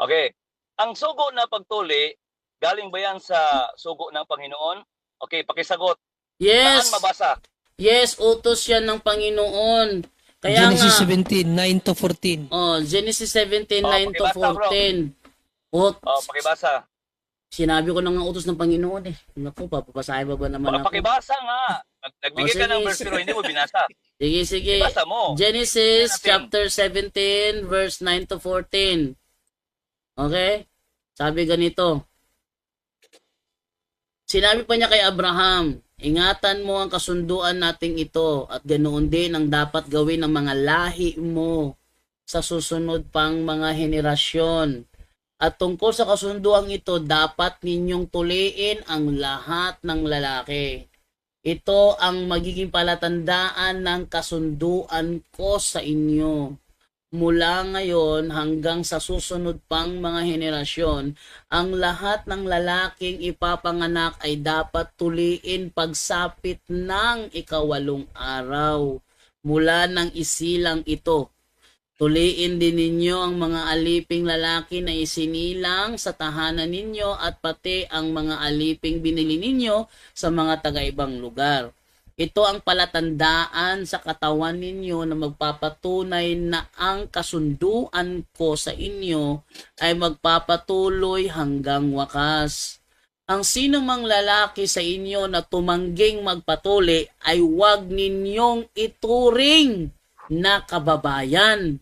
Okay. Ang sugo na pagtuli, galing ba yan sa sugo ng Panginoon? Okay, pakisagot. Yes. Saan mabasa? Yes, utos yan ng Panginoon. Kaya Genesis 17, 9 to 14. Genesis 17, 9 to 14. Pakibasa. Sinabi ko na nga utos ng Panginoon eh. Naku, papasahin ba naman ako? Pakibasa nga. Nagbigay ka ng verse pero hindi mo binasa. Sige. Ibasa mo. Genesis chapter 17, verse 9 to 14. Okay? Sabi ganito. Sinabi pa niya kay Abraham, ingatan mo ang kasunduan nating ito at ganoon din ang dapat gawin ng mga lahi mo sa susunod pang mga henerasyon. At tungkol sa kasunduang ito, dapat ninyong tuliin ang lahat ng lalaki. Ito ang magiging palatandaan ng kasunduan ko sa inyo. Mula ngayon hanggang sa susunod pang mga henerasyon, ang lahat ng lalaking ipapanganak ay dapat tuliin pagsapit ng 8 araw mula ng isilang ito. Tuliin din ninyo ang mga aliping lalaki na isinilang sa tahanan ninyo at pati ang mga aliping binili ninyo sa mga taga-ibang lugar. Ito ang palatandaan sa katawan ninyo na magpapatunay na ang kasunduan ko sa inyo ay magpapatuloy hanggang wakas. Ang sino mang lalaki sa inyo na tumangging magpatuli ay huwag ninyong ituring na kababayan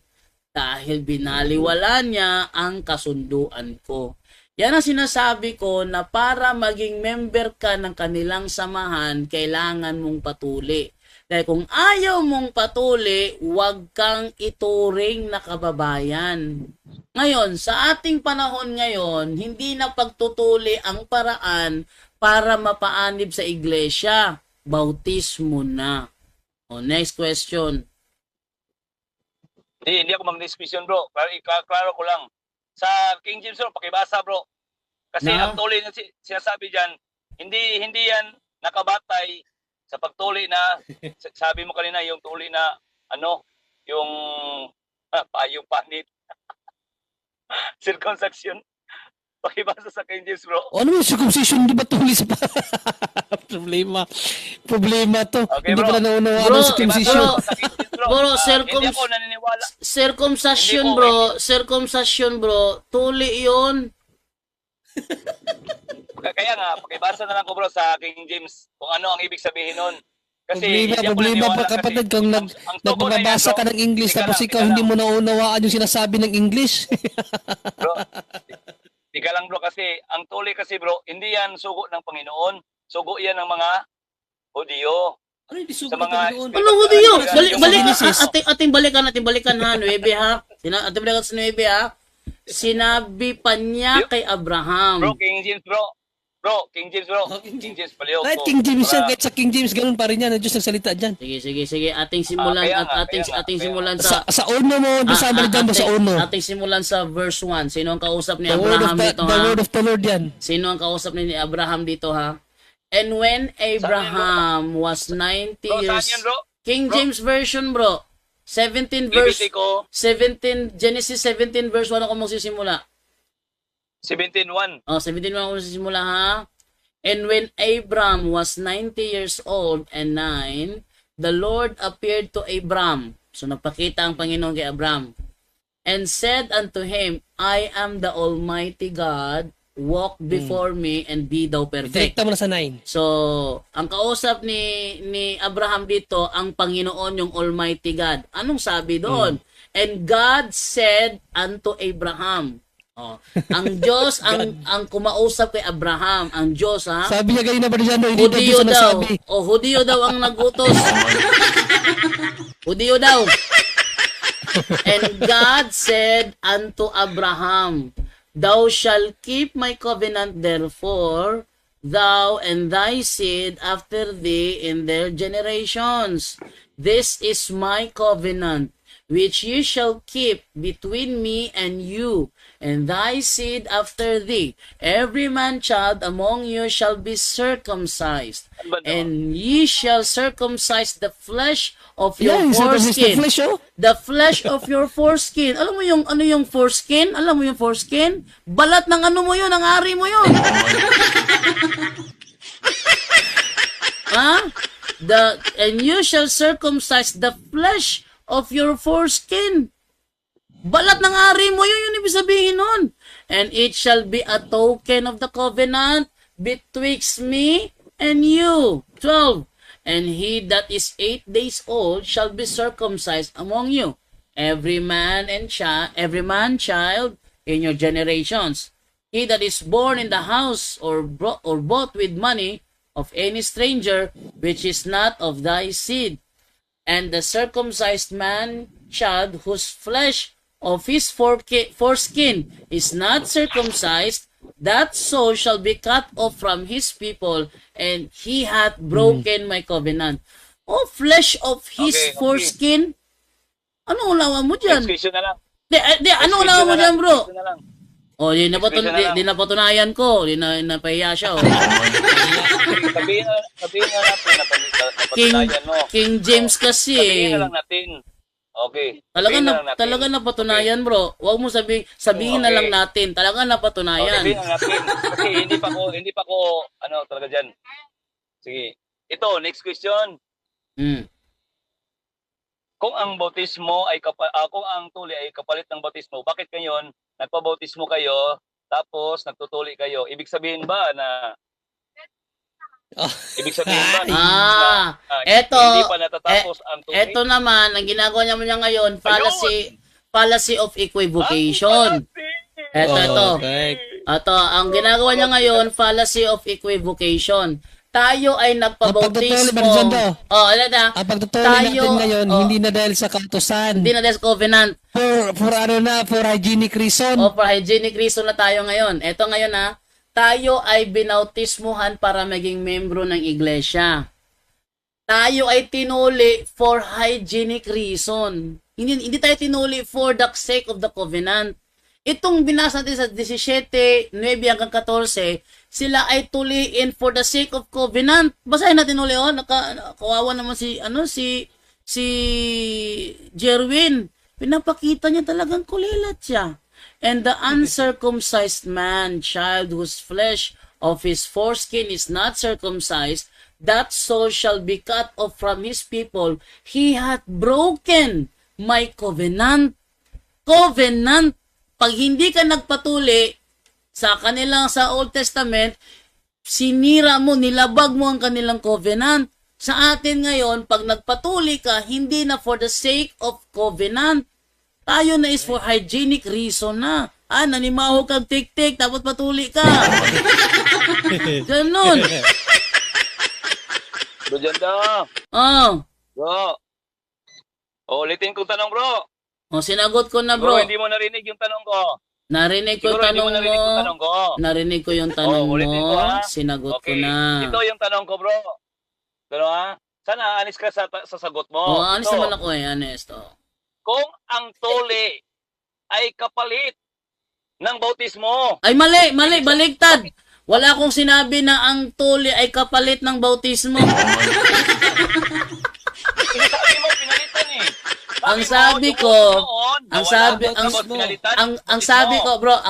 dahil binaliwala niya ang kasunduan ko. Yan ang sinasabi ko na para maging member ka ng kanilang samahan, kailangan mong patuli. Dahil kung ayaw mong patuli, huwag kang ituring na kababayan. Ngayon, sa ating panahon ngayon, hindi na pagtutuli ang paraan para mapaanib sa iglesia. Bautismo na. Next question. Hindi ako mag-next question, bro. Klaro ko lang. Sa King James, bro, pakibasa, bro. Kasi ang tuli na sinasabi dyan, hindi yan nakabatay sa pagtuli na, sabi mo kanina, yung tuli na, yung payong panit. Circumcision. Pakibasa sa King James, bro. Ano yung circumcision? Di ba tuli sa Problema to. Okay, hindi bro. ko na naunawa ang circumcision. Bro, hindi ako naniniwala. Circumcision, bro. Tuli yun. Kaya nga, pakibasa na lang ko, bro, sa King James kung ano ang ibig sabihin nun. Kasi problema pa kapatid kung nagbabasa ka ng English tapos ikaw hindi mo naunawaan yung sinasabi ng English. Bro, tika lang, bro, kasi ang tuli kasi, bro, hindi yan sugo ng Panginoon. Sugo yan ng mga Hudyo. Ano yung sugo Sa ng mga Panginoon? Anong Hudyo? Ating balikan, ha, 9 ha. Ating balikan sa 9 ha. Sinabi pa niya kay Abraham. Bro, King James, bro. King James, paliw. Kahit King James yan, kahit sa King James, ganun pa rin yan. Diyos nagsalita dyan. Sige. Ating simulan simulan Sa uno mo, Samuel dyan sa uno. Ating simulan sa verse 1. Sino ang kausap ni Abraham dito, ha? The word of the Lord yan. Sino ang kausap ni Abraham dito, ha? And when Abraham was 90 Bro, saan years... yan, bro? King Bro? James Version, bro. 17 verse... Levitico 17, Genesis 17 verse 1 ako magsisimula. 17:1. 17 ako magsisimula, ha? And when Abram was 90 years old and 9, the Lord appeared to Abram. So nagpakita ang Panginoon kay Abram. And said unto him, I am the Almighty God, walk before me and be thou perfect. Direkta mo na sa 9. So, ang kausap ni Abraham dito, ang Panginoon, yung Almighty God. Anong sabi doon? And God said unto Abraham. Ang Diyos ang kumausap kay Abraham, ang Diyos, ha? Sabi niya kanina ba dyan, hindi daw Hudiyo Diyos ang daw. nagsabi. Hudiyo daw ang nagutos. Hudiyo daw. And God said unto Abraham, Thou shalt keep my covenant therefore, thou and thy seed after thee in their generations. This is my covenant, which you shall keep between me and you, and thy seed after thee. Every man child among you shall be circumcised, and ye shall circumcise the flesh of your foreskin. The flesh of your foreskin. Alam mo yung ano yung foreskin? Alam mo yung foreskin? Balat ng ano mo yun, ang ari mo yun. Ha? And you shall circumcise the flesh of your foreskin. Balat ng ari mo yun, yun ibig sabihin nun. And it shall be a token of the covenant betwixt me and you. 12. And he that is 8 days old shall be circumcised among you, every man child in your generations. He that is born in the house or bought with money of any stranger, which is not of thy seed, and the circumcised man child whose flesh of his foreskin is not circumcised, that soul shall be cut off from his people, and he hath broken my covenant. Oh, flesh of his foreskin? Ano ulawan mo dyan? Excuse na lang. Ano ulawan mo dyan, bro? Excuse na lang. Oh, di napatunayan ko. Di napahiya siya, oh. Sabihin na natin napatunayan mo. King James kasi. Sabihin na lang natin. Okay. Talaga napatunayan, bro. Huwag mo sabihin na lang natin. Talaga napatunayan. Sabihin na natin. Kasi hindi pa ko talaga diyan. Sige. Ito, next question. Kung ang bautismo ay kung ang tuli ay kapalit ng bautismo, bakit ngayon nagpabautismo kayo tapos nagtutuli kayo? Ibig sabihin ba na hindi pa natatapos ang tuli? Ito naman, ang ginagawa niya ngayon, fallacy of equivocation. Ito. Ang ginagawa niya ngayon, fallacy of equivocation. Tayo ay nagpabautismo. Ang pagtutuli natin ngayon, hindi na dahil sa kautusan. Hindi na dahil sa covenant. For hygienic reason. For hygienic reason na tayo ngayon. Ito ngayon tayo ay binautismuhan para maging membro ng iglesia. Tayo ay tinuli for hygienic reason. Hindi tayo tinuli for the sake of the covenant. Itong binasa natin sa 17:9 hanggang 14, sila ay tuliin for the sake of covenant. Basahin natin ulit, kawawa naman si Jerwin. Pinapakita niya talagang kulilat siya. And the uncircumcised man child whose flesh of his foreskin is not circumcised, that soul shall be cut off from his people. He hath broken my covenant. Covenant. Pag hindi ka nagpatuli sa Old Testament, sinira mo, nilabag mo ang kanilang covenant. Sa atin ngayon, pag nagpatuli ka, hindi na for the sake of covenant. Tayo na is for hygienic reason na. Nanimaho kang tik-tik, dapat patuli ka. Ganun. Bro, dyan daw. Bro. Ulitin ko tanong, bro. Sinagot ko na, bro. Bro, hindi mo narinig yung tanong ko. Narinig ko yung tanong mo. Narinig ko yung tanong mo. Sinagot ko na. Ito yung tanong ko, bro. Sana anis ka sa sagot mo. Anis naman ako honest. Kung ang tuli ay kapalit ng bautismo. Ay, mali, baligtad. Wala akong sinabi na ang tuli ay kapalit ng bautismo. Sinasabi mo, pinalitan eh. Ang sabi ko, ang sabi ko, bro,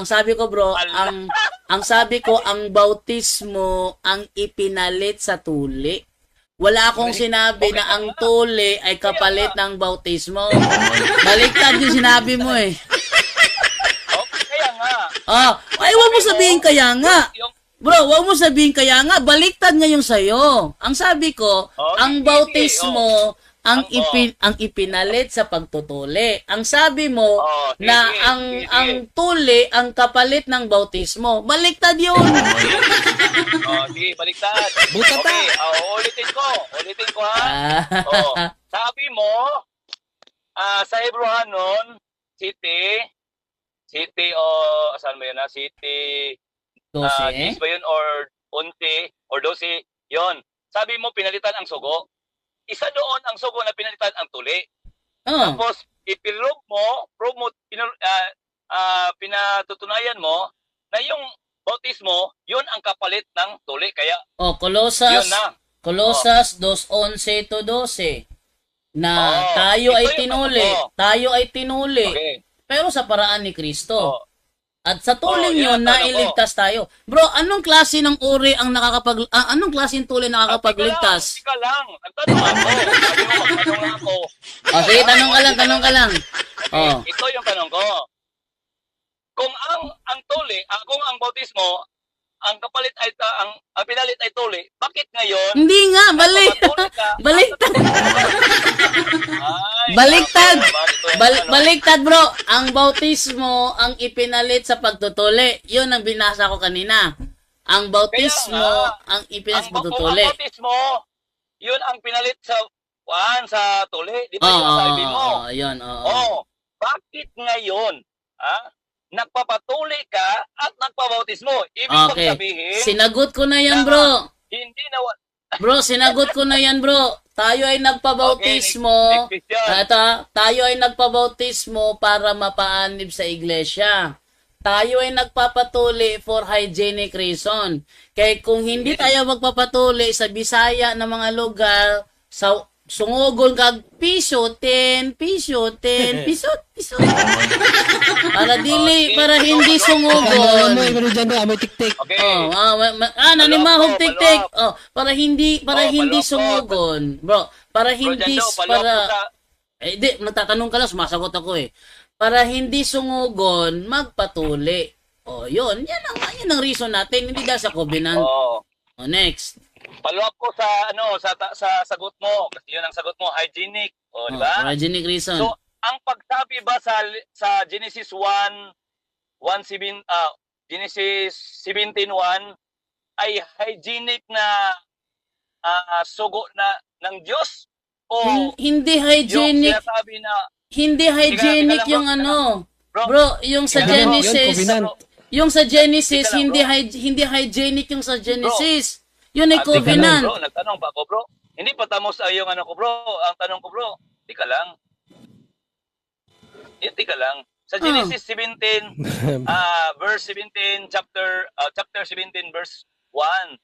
ang sabi ko, ang bautismo ang ipinalit sa tuli. Wala akong sinabi na ang tuli ay kapalit ng bautismo. Baliktad yung sinabi mo eh. Kaya nga. Ay, wag mo sabihin kaya nga. Bro, wag mo sabihin kaya nga. Baliktad nga yung sa'yo. Ang sabi ko, ang bautismo ang ipinalit sa pagtutuli. Ang sabi mo na ang tuli ang kapalit ng bautismo. Baliktad 'yun. Sige, baliktad. Buta ta. Okay, ulitin ko ha. Sabi mo sa Hebrehanon City saan mo yun na? City 10 ba yun or 11 or 12 yun. Sabi mo pinalitan ang sugo. Isa doon ang sugo na pinalitan ang tuli. Tapos, pinatutunayan mo na yung bautismo, yun ang kapalit ng tuli. Kaya, Colosas 2:11 to 12 na tayo ay tinuli. Okay. Pero sa paraan ni Kristo. At sa tuling yun, nailigtas tayo. Bro, anong klase ng uri ang anong klase ng tuli nakakapagligtas? Tika lang. Nagtanong ako. Magtanong ako. Sige, tanong ka lang. Ito yung tanong ko. Kung ang tuli, kung ang bautismo, ang kapalit ay ang pinalit ay tuli, bakit ngayon? Hindi nga, baliktad bro. Ang bautismo ang ipinalit sa pagtutuli. 'Yun ang binasa ko kanina. Ang bautismo ang ipinalit sa pagtutuli. Ang bautismo, 'yun ang pinalit sa tuli, di ba? Sabi mo. Yun. Bakit ngayon? Nagpapatuli ka at nagpabautismo. Ibig sabihin, sinagot ko na yan, bro. Hindi na Bro, sinagot ko na yan, bro. Tayo ay nagpabautismo. Tayo ay nagpabautismo para mapaanib sa iglesia. Tayo ay nagpapatuli for hygienic reason. Kaya kung hindi tayo magpapatuli sa Bisaya na mga lugar, sa sungugon kag piso 10. Para hindi sungugon. May tik-tik. Nanimahog tik-tik. Para hindi sungugon. Bro, magtatanong ka lang, sumasagot ako eh. Para hindi sungugon, magpatuli. Yun. Yan ang reason natin, hindi dahil sa covenant. Next. Follow up ko sa sagot mo kasi yun ang sagot mo, hygienic, di ba? Hygienic reason. So, ang pagsabi ba sa Genesis 17:1 ay hygienic na sugo ng Diyos o hindi hygienic? Yung sinasabi na hindi hygienic yung bro, yung sa Genesis. Yung sa Genesis hindi hygienic yung sa Genesis. Yun ay covenant. Bro, nagtanong pa ako, bro. Hindi pa tamos yung ko, bro. Ang tanong ko, bro. Tika lang. Sa Genesis 17, verse 17, chapter 17, verse 1,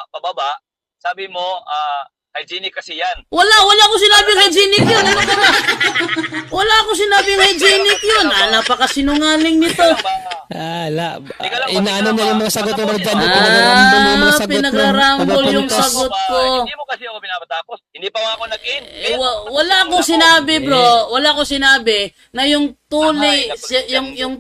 pababa, sabi mo, hygienic kasi yan. Wala ko sinabing hygienic yun. Ano ka ba? Wala ko sinabing hygienic yun. Napakasinungaling nito. Inaano na yung mga sagot mo dyan. Pinagrarambol yung sagot ko. Hindi mo kasi ako pinapatapos. Hindi pa ako nag-in. Wala akong sinabi, bro. Wala akong sinabi na yung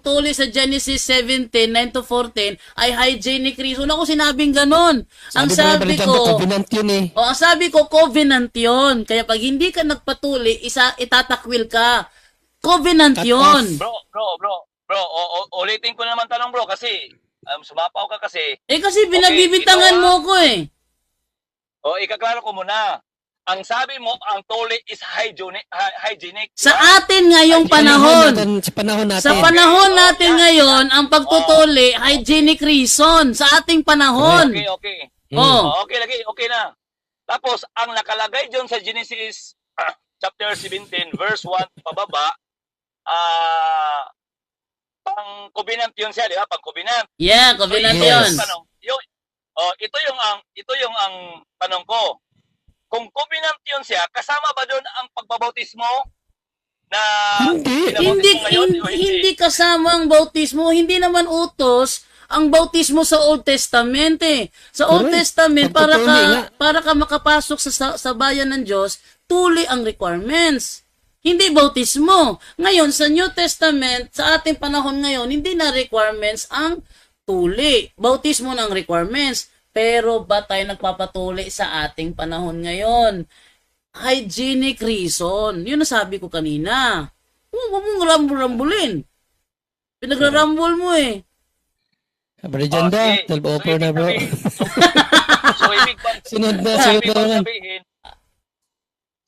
tuli sa Genesis 17, 9 to 14 ay hygienic reason. Wala akong sinabing ganon. Ang sabi ko, covenant yun eh. Ang sabi ko, covenant yun. Kaya pag hindi ka nagpatuli, itatakwil ka. Covenant yun. Bro, ulitin ko naman tanong, bro, kasi sumapaw ka kasi. Kasi binabibitangan mo ko eh. Ikaklaro ko muna. Ang sabi mo, ang tuli is hygienic. Sa atin ngayong panahon. Sa panahon natin ngayon, ang pagtutuli, hygienic reason. Sa ating panahon. Okay. Okay na. Tapos, ang nakalagay dyan sa Genesis chapter 17, verse 1, pababa, pang covenant yun siya, di ba? Pang covenant. Yeah, covenant yun. ito yung ang tanong ko. Kung covenant yun siya, kasama ba doon ang pagbabautismo na hindi kasama ang bautismo, hindi naman utos ang bautismo sa Old Testament eh. Sa Old Testament para ka makapasok sa bayan ng Diyos, tuli ang requirements. Hindi bautismo. Ngayon sa New Testament, sa ating panahon ngayon, hindi na requirements ang tuli. Bautismo na ang requirements. Pero ba tayo nagpapatuli sa ating panahon ngayon? Hygienic reason. Yun nasabi ko kanina. Huwag mong rambul-rambulin. Pinagrarambul mo eh. Bro Jando, 12 over na bro. Sunod na.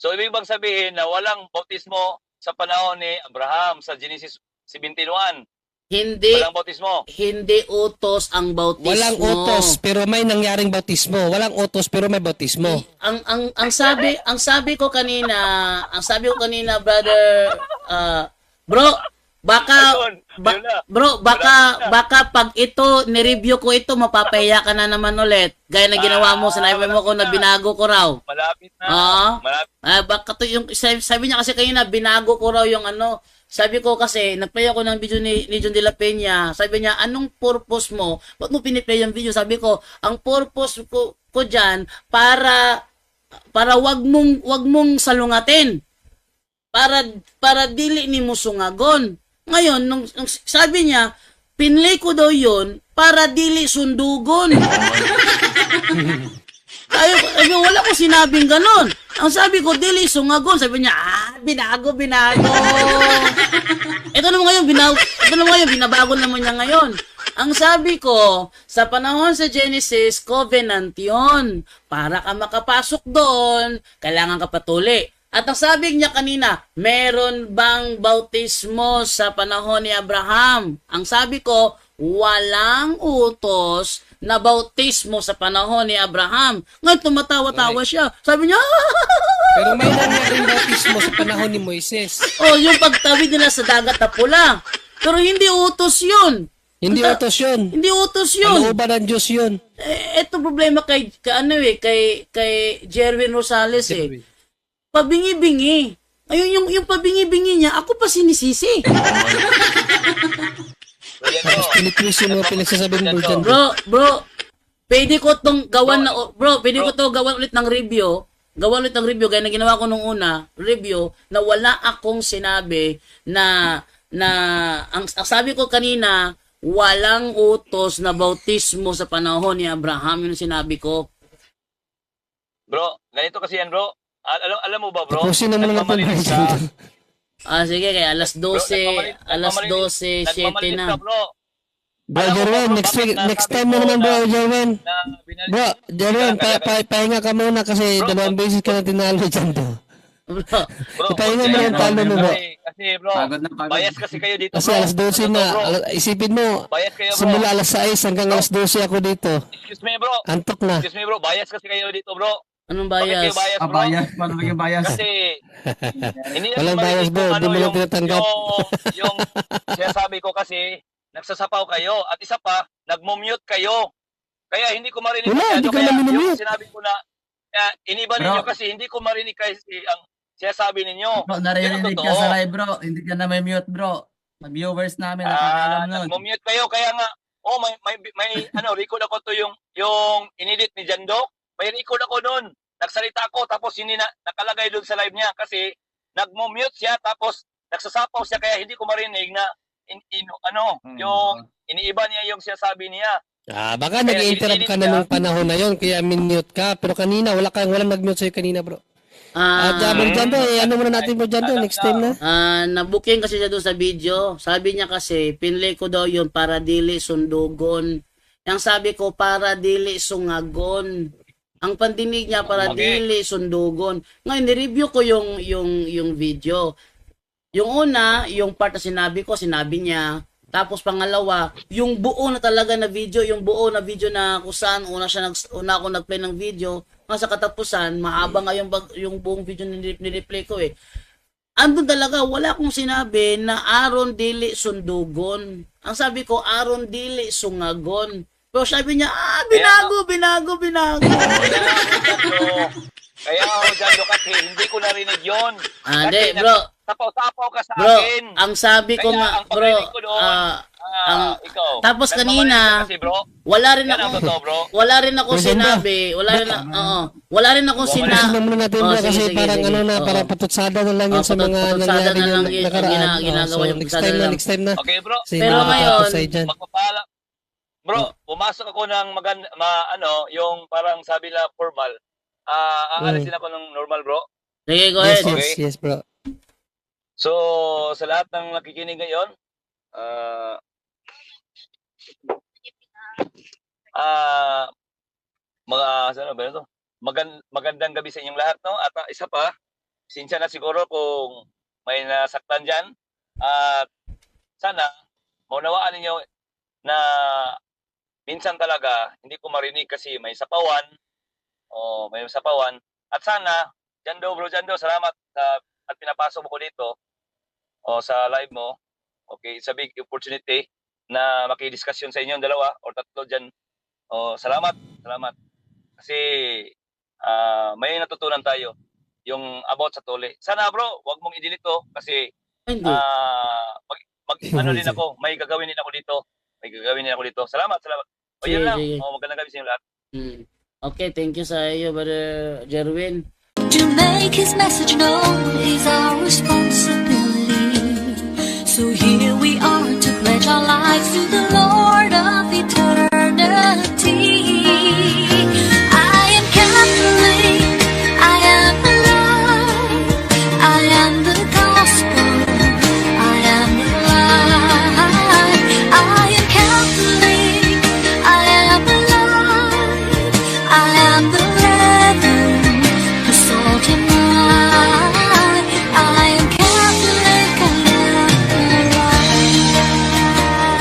So ibig bang sabihin na walang bautismo sa panahon ni Abraham sa Genesis 17:1? Walang bautismo. Hindi utos ang bautismo. Walang utos pero may nangyaring bautismo. Walang utos pero may bautismo. Ang sabi ko kanina, brother, baka pag ito ni-review ko ito, mapapahiya ka na naman ulit. Gaya na ginawa mo, sinabi mo ko na binago ko raw. Malapit na. Baka to yung sabi niya kasi kanina, binago ko raw yung ano. Sabi ko kasi, nagplay ako ng video ni John de la Peña. Sabi niya, anong purpose mo? Ba't mo piniplay yung video? Sabi ko, ang purpose ko diyan para wag mong salungatin. Para dili ni mo sungagon. Ngayon, nung sabi niya, pinlay ko daw yun para dili sundugon. Ay, wala ko sinabing ganon. Ang sabi ko, dili sungagon. Sabi niya, binago. Ito naman ngayon, binabago naman niya ngayon. Ang sabi ko, sa panahon sa Genesis, covenant yon. Para ka makapasok doon, kailangan ka patuli. At ang sabi niya kanina, meron bang bautismo sa panahon ni Abraham? Ang sabi ko, walang utos na bautismo sa panahon ni Abraham. Ngayon tumatawa-tawa siya. Sabi niya, pero may nangyaring bautismo sa panahon ni Moises. Yung pagtawid nila sa dagat na pula. Pero hindi utos yun. Hindi utos yun. Ano ba ng Diyos yun? Ito problema kay Jerwin Rosales eh. Pabingi-bingi. Ayun yung pabingi-bingi niya, ako pa sinisisi. Pinitwis yung mga pinagsasabi mo dyan. Bro, pwede ko tong gawan ulit ng review. Gawan ulit ng review, gaya na ginawa ko nung una, review, na wala akong sinabi na ang sabi ko kanina, walang utos na bautismo sa panahon ni Abraham, yun sinabi ko. Bro, ganito kasi yan bro. Alam mo ba bro? Tapusin naman natin. Sige, kaya alas 12, 7 na. Bro Jerwin, next time na naman bro Jerwin. Bro, Jerwin, pahinga ka muna kasi 2 beses ka na tinalo dyan to. Bro, pahinga mo yung talo mo bro. Kasi bro, bias kasi kayo dito bro. Kasi alas 12 na, isipin mo, simula alas 6 hanggang alas 12 ako dito. Excuse me bro. Antok na. Excuse me bro, bias kasi kayo dito bro. Anong bias? Paano maging bias? Kasi, walang bias bro, hindi mo lang tinatanggap. Yung sinasabi ko kasi, nagsasapaw kayo. At isa pa, nagmumute kayo. Kaya hindi ko marinig. Hindi ka kaya namin yung sinabi ko na, iniba ninyo kasi hindi ko marinig kasi ang sinasabi ninyo. Bro, narinig ka sa live bro. Hindi ka na may mute bro. Viewers namin, nakakalam nun. Nagmumute kayo, kaya nga, may record ako to yung inedit ni Jando. May record ako noon. Nagsalita ako tapos hindi nakalagay doon sa live niya kasi nagmo-mute siya tapos nagsasapaw siya kaya hindi ko marinig na yung iniiba niya yung sinasabi niya. Baka nag-interrupt ka na nung panahon na yon kaya min-mute ka pero kanina walang nag-mute sa'yo kanina bro. Ano muna natin bro Jando next time na. Nabuking kasi siya doon sa video. Sabi niya kasi pinlay ko daw yun para dili sundugon. Yang sabi ko para dili sungagon. Ang pandinig niya para dili sundugon. Ngayon, ni-review ko yung video. Yung una, yung part na sinabi niya. Tapos pangalawa, yung buo na talaga na video, na kung saan una ako nag-play ng video, nga sa katapusan, mahaba nga yung buong video na ni-replay ko eh. Andun talaga, wala akong sinabi na aron dili sundugon. Ang sabi ko, aron dili sungagon. Pero sabi niya, binago. Kaya ako dyan, kasi hindi ko narinig yun. Hindi, bro. Tapaw-tapaw ka sa Bro, akin. ang sabi ko Kaya nga, ang bro, pagrinig ko doon, ikaw. tapos Nagmamali kanina, ka kasi, bro. wala rin Yan ang ako, totoo, bro. wala rin ako Maganda. sinabi, wala rin ako Ayusin sinabi. muna natin bro, kasi parang ano na, Oo. parang patutsada na lang yun sa mga patutsada nangyari na lang na yun, nakaraan. ang ginagawa So, yung next patutsada time na, lang. next time na. Okay, bro. Kasi Pero ngayon, nakakapasay dyan. Magpapala. Bro, pumasok ako ng yung parang sabi na formal. Aalisin ako ng normal, bro. Sige, go Yes, ahead. Okay. yes, bro. So, sa lahat ng nakikinig ngayon, ano ba ito? Magandang gabi sa inyong lahat, no? At isa pa, sinsya na siguro kung may nasaktan dyan. At sana, maunawaan ninyo na minsan talaga, hindi ko marinig kasi may sapawan. At sana, Jando, bro Jando, salamat at pinapasok mo ko dito sa live mo. Okay, it's a big opportunity na makidiskusyon sa inyong dalawa o tatlo dyan. Salamat. Kasi may natutunan tayo yung about sa tuli. Sana bro, wag mong i-delete to kasi Hindi. din ako, may gagawin din ako dito. Salamat. O yun lang. Sige. Magandang gabi sa inyo lahat. Okay, thank you sa iyo, Brother Jerwin. To make his message known is our responsibility. So here we are to pledge our lives to the Lord.